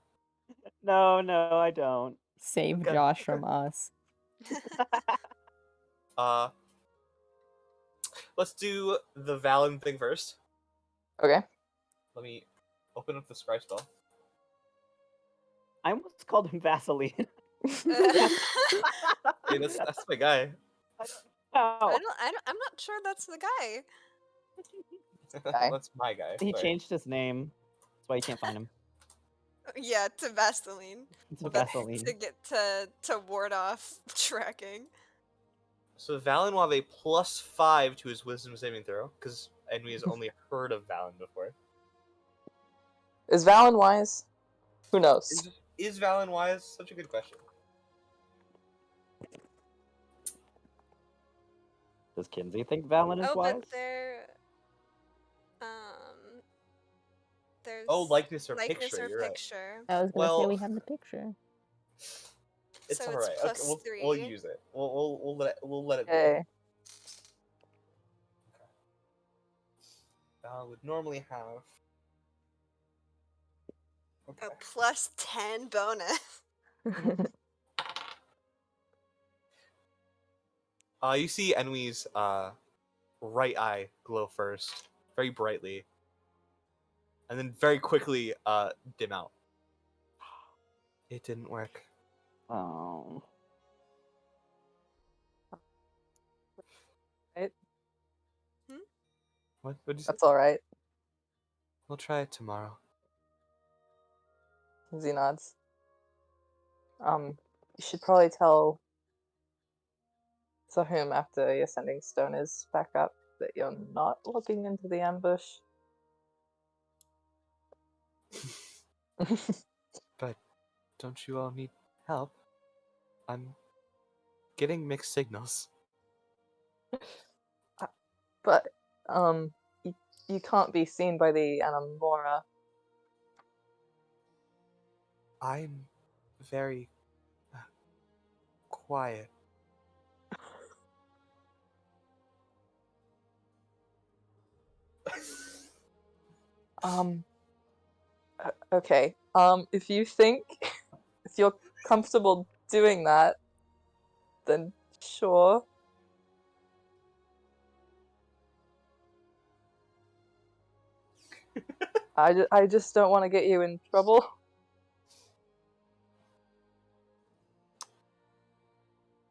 No, I don't. Save Okay. Josh from us. Let's do the Valen thing first. Okay. Let me open up the scry spell. I almost called him Vaseline. Hey, that's my guy. Oh, I'm not sure that's the guy. Guy. That's my guy. he sorry. changed his name. That's why you can't find him. Yeah, to Vaseline. It's Okay. Vaseline. To get to ward off tracking. So Valen will have a +5 to his wisdom saving throw, because Enwy has only heard of Valen before. Is Valen wise? Who knows? Is Valen wise? Such a good question. Does Kinsey think Valen is Oh, wise? but there's Oh, likeness or likeness picture. or You're right. picture. I was gonna say Well- we have the picture. It's So all it's right. plus Okay, we'll 3. use it. We'll let it. Be. Okay. Valen would normally have. Okay. A plus 10 bonus. You see Enwy's right eye glow first, very brightly, and then very quickly dim out. It didn't work. Oh. What did you say? That's all right. We'll try it tomorrow. Z nods. You should probably tell Sahum after the ascending stone is back up that you're not looking into the ambush. But don't you all need help? I'm getting mixed signals. But you can't be seen by the Anamora. I'm very quiet. Okay. If you think if you're comfortable doing that, then sure. I just don't want to get you in trouble.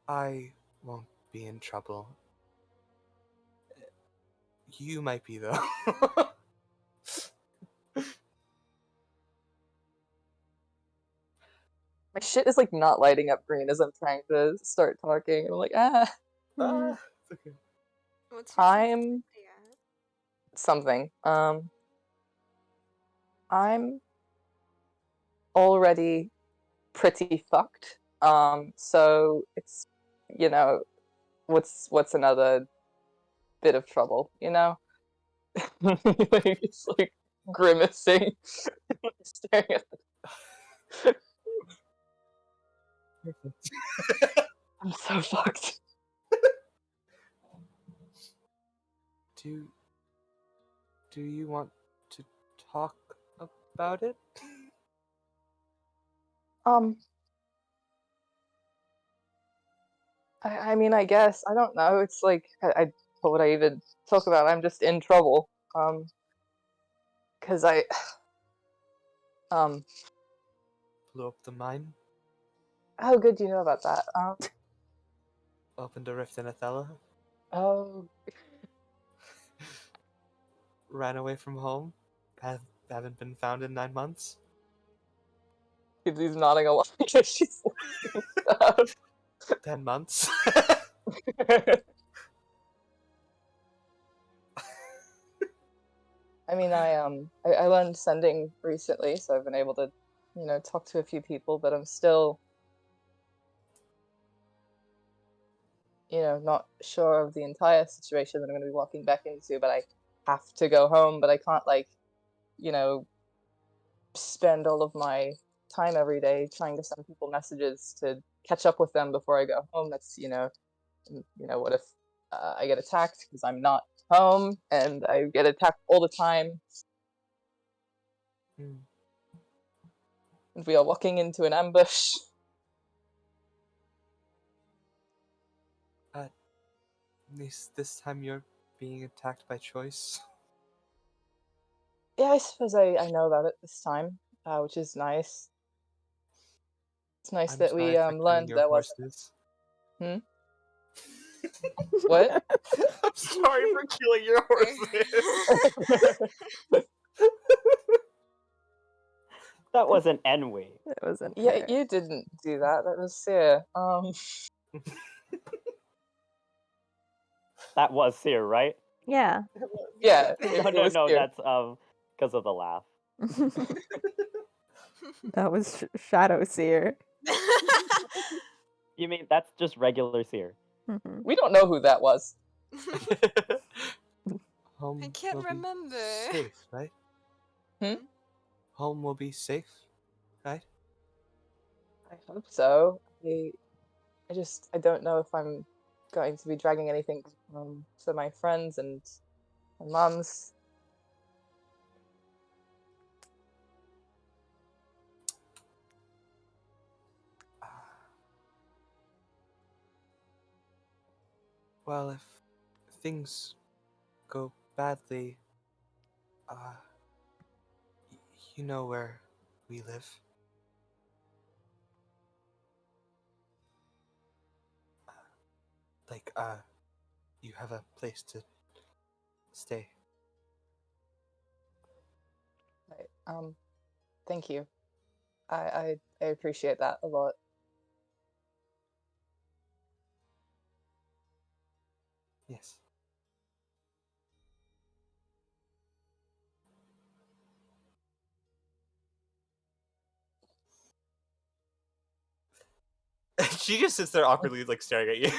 I won't be in trouble. You might be though. My shit is like not lighting up green as I'm trying to start talking. I'm like, Ah, it's okay. What's your I'm sensitivity at? something. I'm already pretty fucked. So it's, you know, what's another bit of trouble, you know? Like, it's like grimacing, staring at I'm so fucked. Do you want to talk about it? Um, I mean, I guess I don't know. It's like what would I even talk about? I'm just in trouble. Because I um. Blew up the mine, How good do you know about that? opened a rift in Athella, Oh, ran away from home, haven't been found in 9 months. he's nodding a lot because she's looking stuff. 10 months. I mean, I learned sending recently, so I've been able to, talk to a few people, but I'm still, not sure of the entire situation that I'm going to be walking back into, but I have to go home, but I can't, like, you know, spend all of my time every day trying to send people messages to catch up with them before I go home. That's, what if I get attacked because I'm not home and I get attacked all the time Hmm. and we are walking into an ambush. At least this time you're being attacked by choice. Yeah, I suppose I know about it this time, which is nice. It's nice I'm that sorry we for killing learned your there wasn't. horses. What? I'm sorry for killing your horses. That was an Enwy. It wasn't Yeah, fair. you didn't do that. That was Seer. That was Seer, right? Yeah. Yeah, No, it no, was no. Seer. That's because of the laugh. That was Shadow Seer. You mean that's just regular Seer? Mhm. We don't know who that was. Home I can't will be remember. safe, right? Hmm? Home will be safe, right? I hope so. I don't know if I'm going to be dragging anything to my friends and my mom's. Well, if things go badly, uh, you know where we live. Like, you have a place to stay. Thank you. I appreciate that a lot. Yes. She just sits there awkwardly, like staring at you.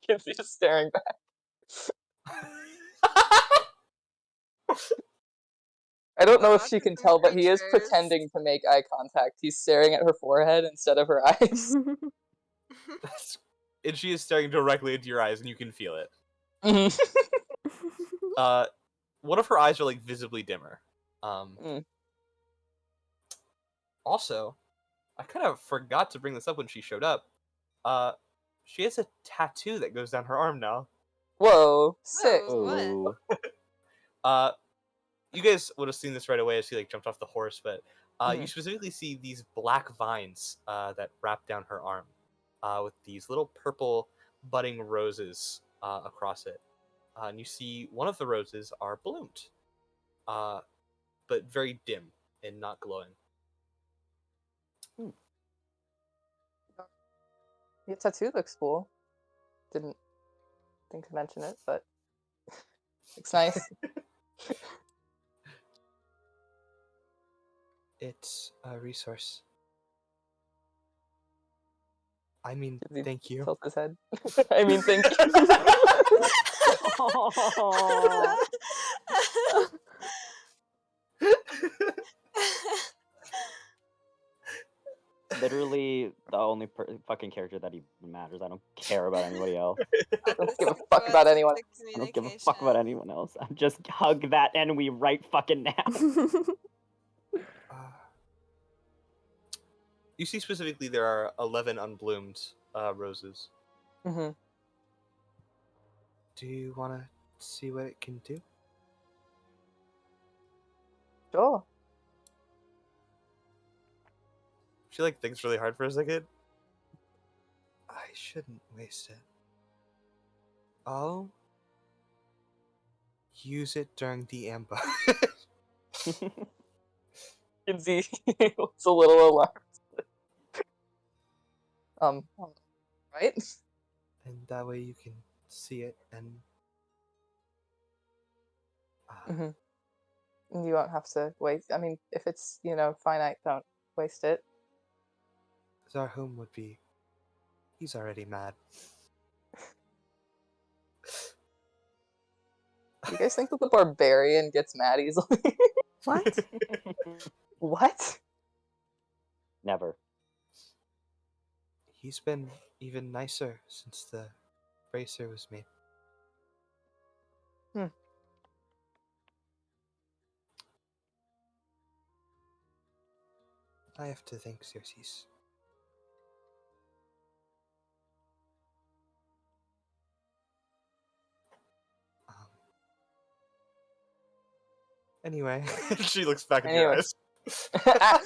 Kinsey's just staring back. I don't know if she can tell, but he is pretending to make eye contact. He's staring at her forehead instead of her eyes. And she is staring directly into your eyes, and you can feel it. Mhm. One of her eyes are like visibly dimmer. Mm. Also, I kind of forgot to bring this up when she showed up. She has a tattoo that goes down her arm now. Whoa, sick. Oh, what? Ooh. You guys would have seen this right away as she like jumped off the horse, but you Mhm. specifically see these black vines that wrap down her arm, with these little purple budding roses across it. and you see one of the roses are bloomed, but very dim and not glowing. Your tattoo looks cool. Didn't think to mention it, but looks nice. It's a resource. I mean, Does he thank you. tilt his head. I mean, thank you. Oh. Literally the only fucking character that even matters. I don't care about anybody else. I don't give a fuck about anyone. I don't give a fuck about anyone else. I just hug that Enwy right fucking now. You see specifically there are 11 unbloomed roses. Mm-hmm. Do you want to see what it can do? Sure. She like thinks really hard for a second. I shouldn't waste it. I'll use it during the ambush. Kinsey was a little alarmed. Right? And that way you can see it and Mm-hmm. You won't have to waste. I mean, if it's, finite, don't waste it. Zarhum would be. He's already mad. You guys think that the barbarian gets mad easily? What? What? Never. He's been even nicer since the bracer was made. I have to thank Xerxes. Anyway, she looks back at your eyes. I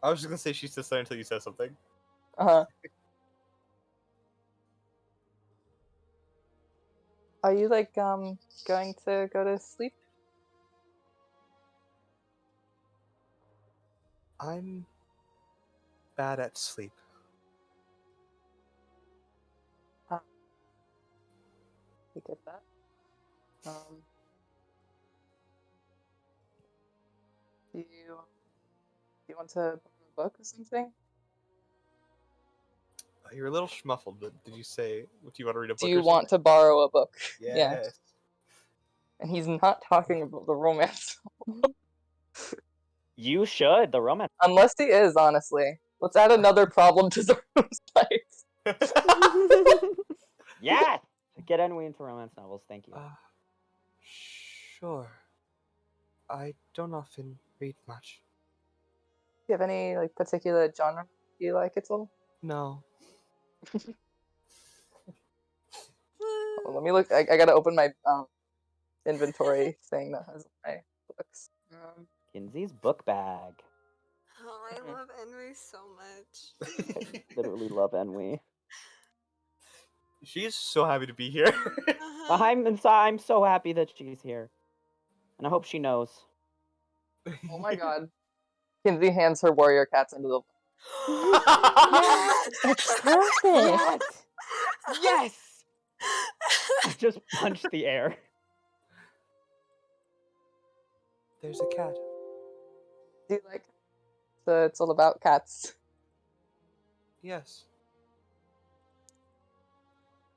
was just gonna say she's just there until you said something. Are you going to go to sleep? I'm bad at sleep. We get that. Do you want to borrow a book or something? You're a little schmuffled, but did you say, do you want to read a book? Do you want to borrow a book? Yes. Yeah. And he's not talking about the romance. You should, the romance. Unless he is, honestly. Let's add another problem to Zarum's life. Yes! Get Enwy into romance novels, thank you. Sure. I don't often read much. Do you have any particular genre you like at all? No. Let me look. I gotta open my inventory thing that has my books. Kinsey's book bag. Oh, I love Enwy so much. Literally love Enwy. She's so happy to be here. I'm so happy that she's here. And I hope she knows. Oh my god. Kinsey hands her warrior cats into the... It's perfect. Yes! I just punched the air. There's a cat. Do you like... So it's all about cats. Yes.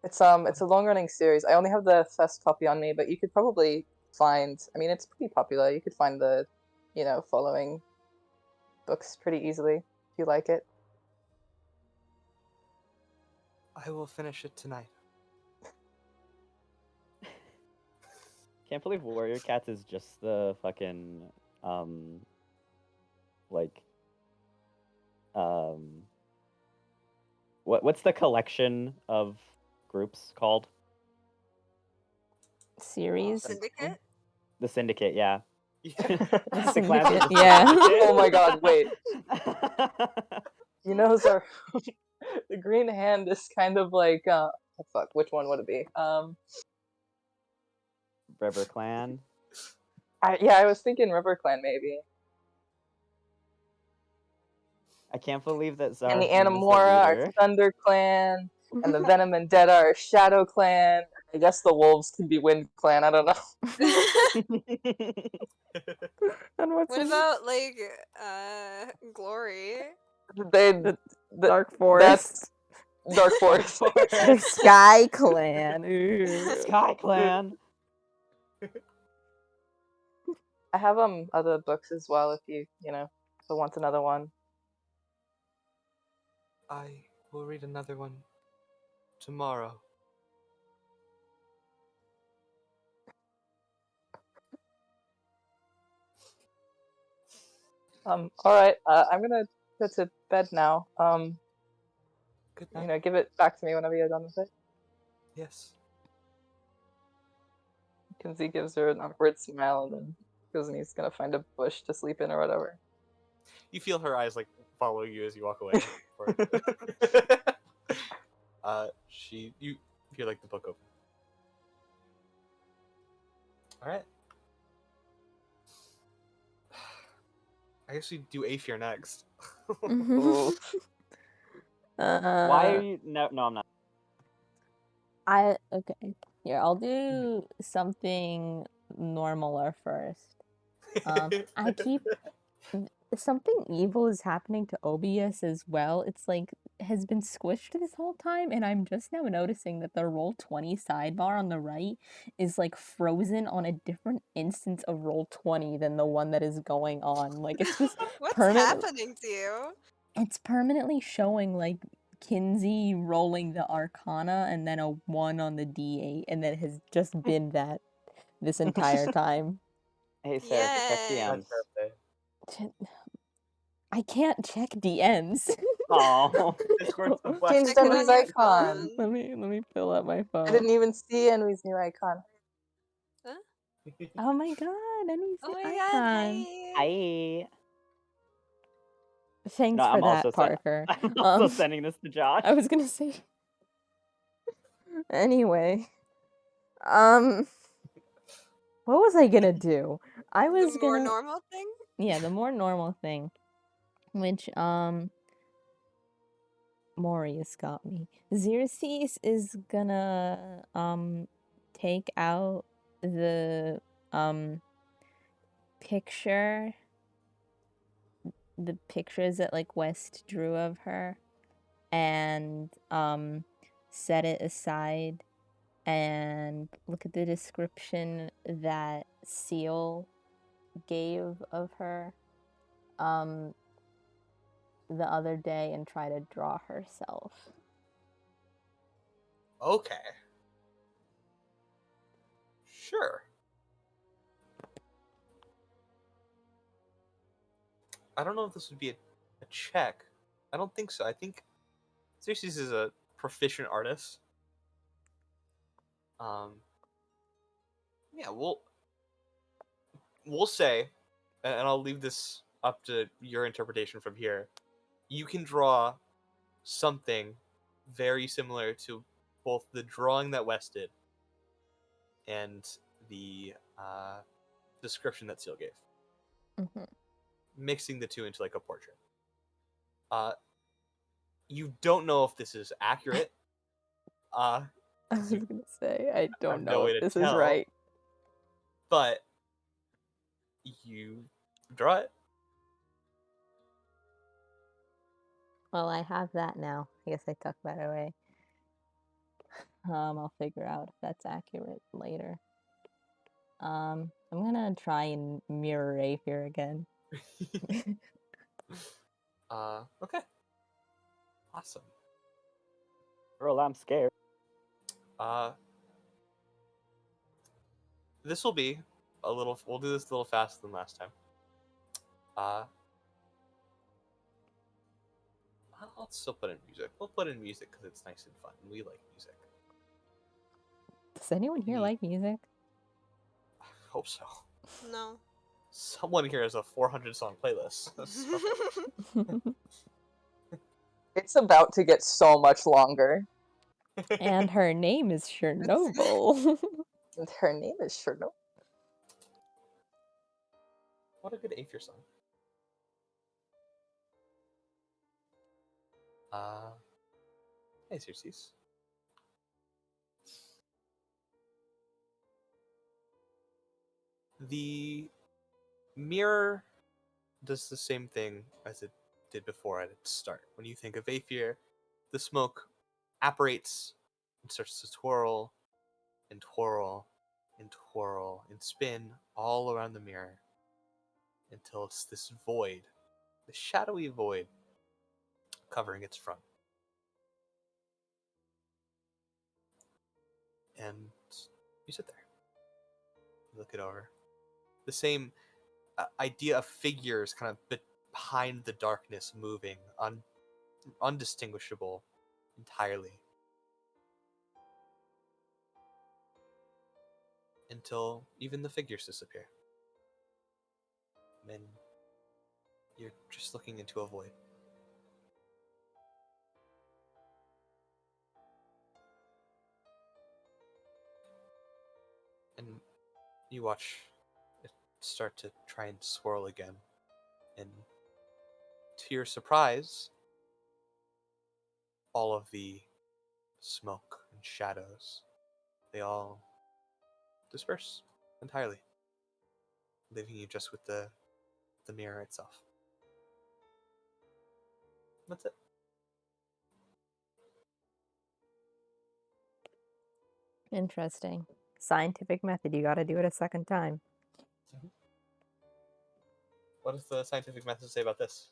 It's a long-running series. I only have the first copy on me, but you could probably find... I mean, it's pretty popular. You could find the, following books pretty easily if you like it. I will finish it tonight. Can't believe Warrior Cats is just the fucking, what's the collection of groups called? Series? Syndicate? The Syndicate, yeah. The clans are just Yeah. legit. Oh my god, wait. You know, so the green hand is kind of like oh fuck, which one would it be? River Clan. I was thinking River Clan maybe. I can't believe that And the Zarathune is the Animora are leader. Thunder Clan, and the Venom and Dead are Shadow Clan. I guess the Wolves can be Wind Clan, I don't know. And what's What in about like Glory? They the the- Dark Forest? Dark Forest. The Sky Clan. Ooh. Sky Clan. I have other books as well if you so wants another one. I will read another one tomorrow. All right, I'm gonna go to bed now. Good night. Give it back to me whenever you're done with it. Yes. Kinsey gives her an awkward smile and then goes and he's gonna find a bush to sleep in or whatever. You feel her eyes like following you as you walk away. You hear like the book open. All right. I guess we do Aether next. Ooh. Why are you? No, I'm not. Okay. Here, I'll do something normaler first. I keep something evil is happening to OBS as well. It's like has been squished this whole time, and I'm just now noticing that the Roll20 sidebar on the right is like frozen on a different instance of Roll20 than the one that is going on. Like it's just What's permanent. happening to you? It's permanently showing like Kinsey rolling the Arcana and then a 1 on the D8, and that has just been that this entire time. Hey Sarah, check Yay. DMs. I can't check DMs. Oh. Discord's the Changed Check it Henry's on your icon. phone. let me fill up my I phone. didn't even see Henry's new icon. Oh my god, Annie's Oh my icon. god, hi. Hi. Thanks No, for I'm that, also Parker. I'm also sending this to Josh. I was gonna say. Anyway, what was I gonna do? I was The more gonna normal thing? yeah, the more normal thing, which Morius got me. Xerxes is gonna take out the picture, the pictures that like West drew of her, and set it aside and look at the description that Seal gave of her the other day and try to draw herself. Okay. Sure. I don't know if this would be a check. I don't think so. I think Xerxes is a proficient artist. Yeah, we'll say, and I'll leave this up to your interpretation from here. You can draw something very similar to both the drawing that West did and the description that Seal gave, Mm-hmm. mixing the two into like a portrait. You don't know if this is accurate. I was gonna say, I don't have no know way if to this is tell. right. But you draw it. Well, I have that now. I guess I tuck that away. I'll figure out if that's accurate later. I'm gonna try and mirror Aether again. Okay. Awesome. Girl, I'm scared. This will be a little. We'll do this a little faster than last time. I'll still put in music. We'll put in music because it's nice and fun. We like music. Does anyone here Me. like music? I hope so. No. Someone here has a 400 song playlist. So- It's about to get so much longer. And her name is Chernobyl. And her name is Chernobyl. What a good Aether song. Hey, Xerxes. The mirror does the same thing as it did before at its start. When you think of Aether, the smoke apparates and starts to twirl and twirl and twirl and spin all around the mirror until it's this void, the shadowy void covering its front. And you sit there, you look it over. The same idea of figures kind of behind the darkness moving, undistinguishable entirely. Until even the figures disappear. And then you're just looking into a void. And you watch it start to try and swirl again. And to your surprise, all of the smoke and shadows, they all disperse entirely, leaving you just with the mirror itself. That's it. Interesting. Scientific method. You gotta do it a second time. What does the scientific method say about this?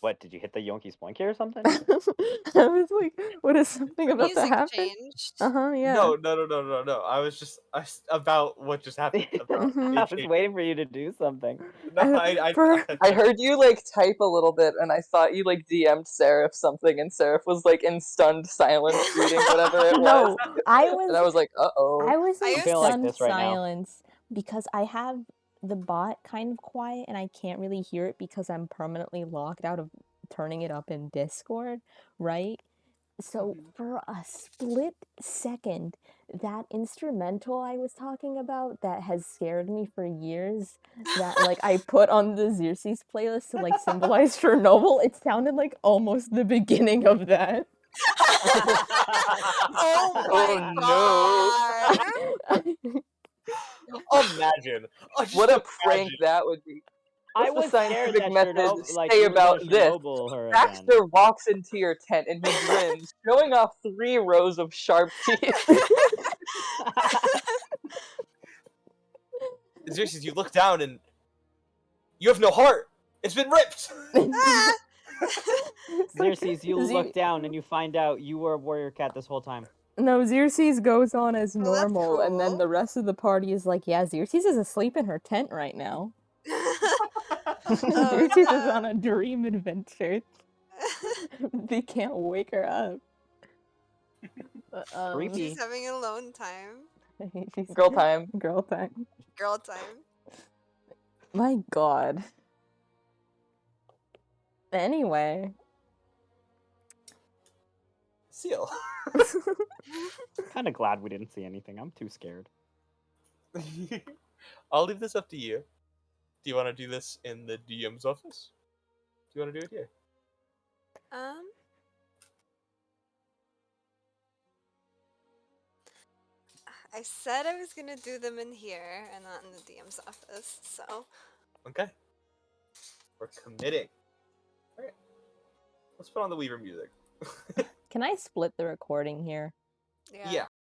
What, did you hit the Yonky Spoinky or something? I was like, what is something about to Music happen? changed. Yeah. No. I was about what just happened. About Mhm. it I was changing. waiting for you to do something. No, I I heard you like type a little bit, and I thought you like DM'd Seraph something, and Seraph was like in stunned silence reading whatever it was. No, I And I was was like, uh-oh. I was I in was feeling like stunned this right now. silence because I have the bot kind of quiet and I can't really hear it because I'm permanently locked out of turning it up in Discord, right? So for a split second, that instrumental I was talking about that has scared me for years, that like I put on the Xerxes playlist to like symbolize Chernobyl, it sounded like almost the beginning of that. Oh my god! Imagine. What a prank that would be. I What's was the scared scientific that method Chernobyl, like, say you were gonna about this? Chernobyl her again. Baxter walks into your tent and he grins, showing off 3 rows of sharp teeth. Xerxes, you look down and you have no heart. It's been ripped. Xerxes, you Xer- look down and you find out you were a warrior cat this whole time. No, Xerxes goes on as Well, that's normal, and then cool. the rest of the party is like, yeah, Xerxes is asleep in her tent right now. Oh, Xerxes is no. on a dream adventure. They can't wake her up. But, Creepy. She's having alone time. she's Girl time. Girl time. Girl time. My god. Anyway. Seal. Kind of glad we didn't see anything. I'm too scared. I'll leave this up to you. Do you want to do this in the DM's office? Do you want to do it here? I said I was gonna do them in here and not in the DM's office, so. Okay. We're committing. Alright. Let's put on the Weaver music. Can I split the recording here? Yeah. Yeah.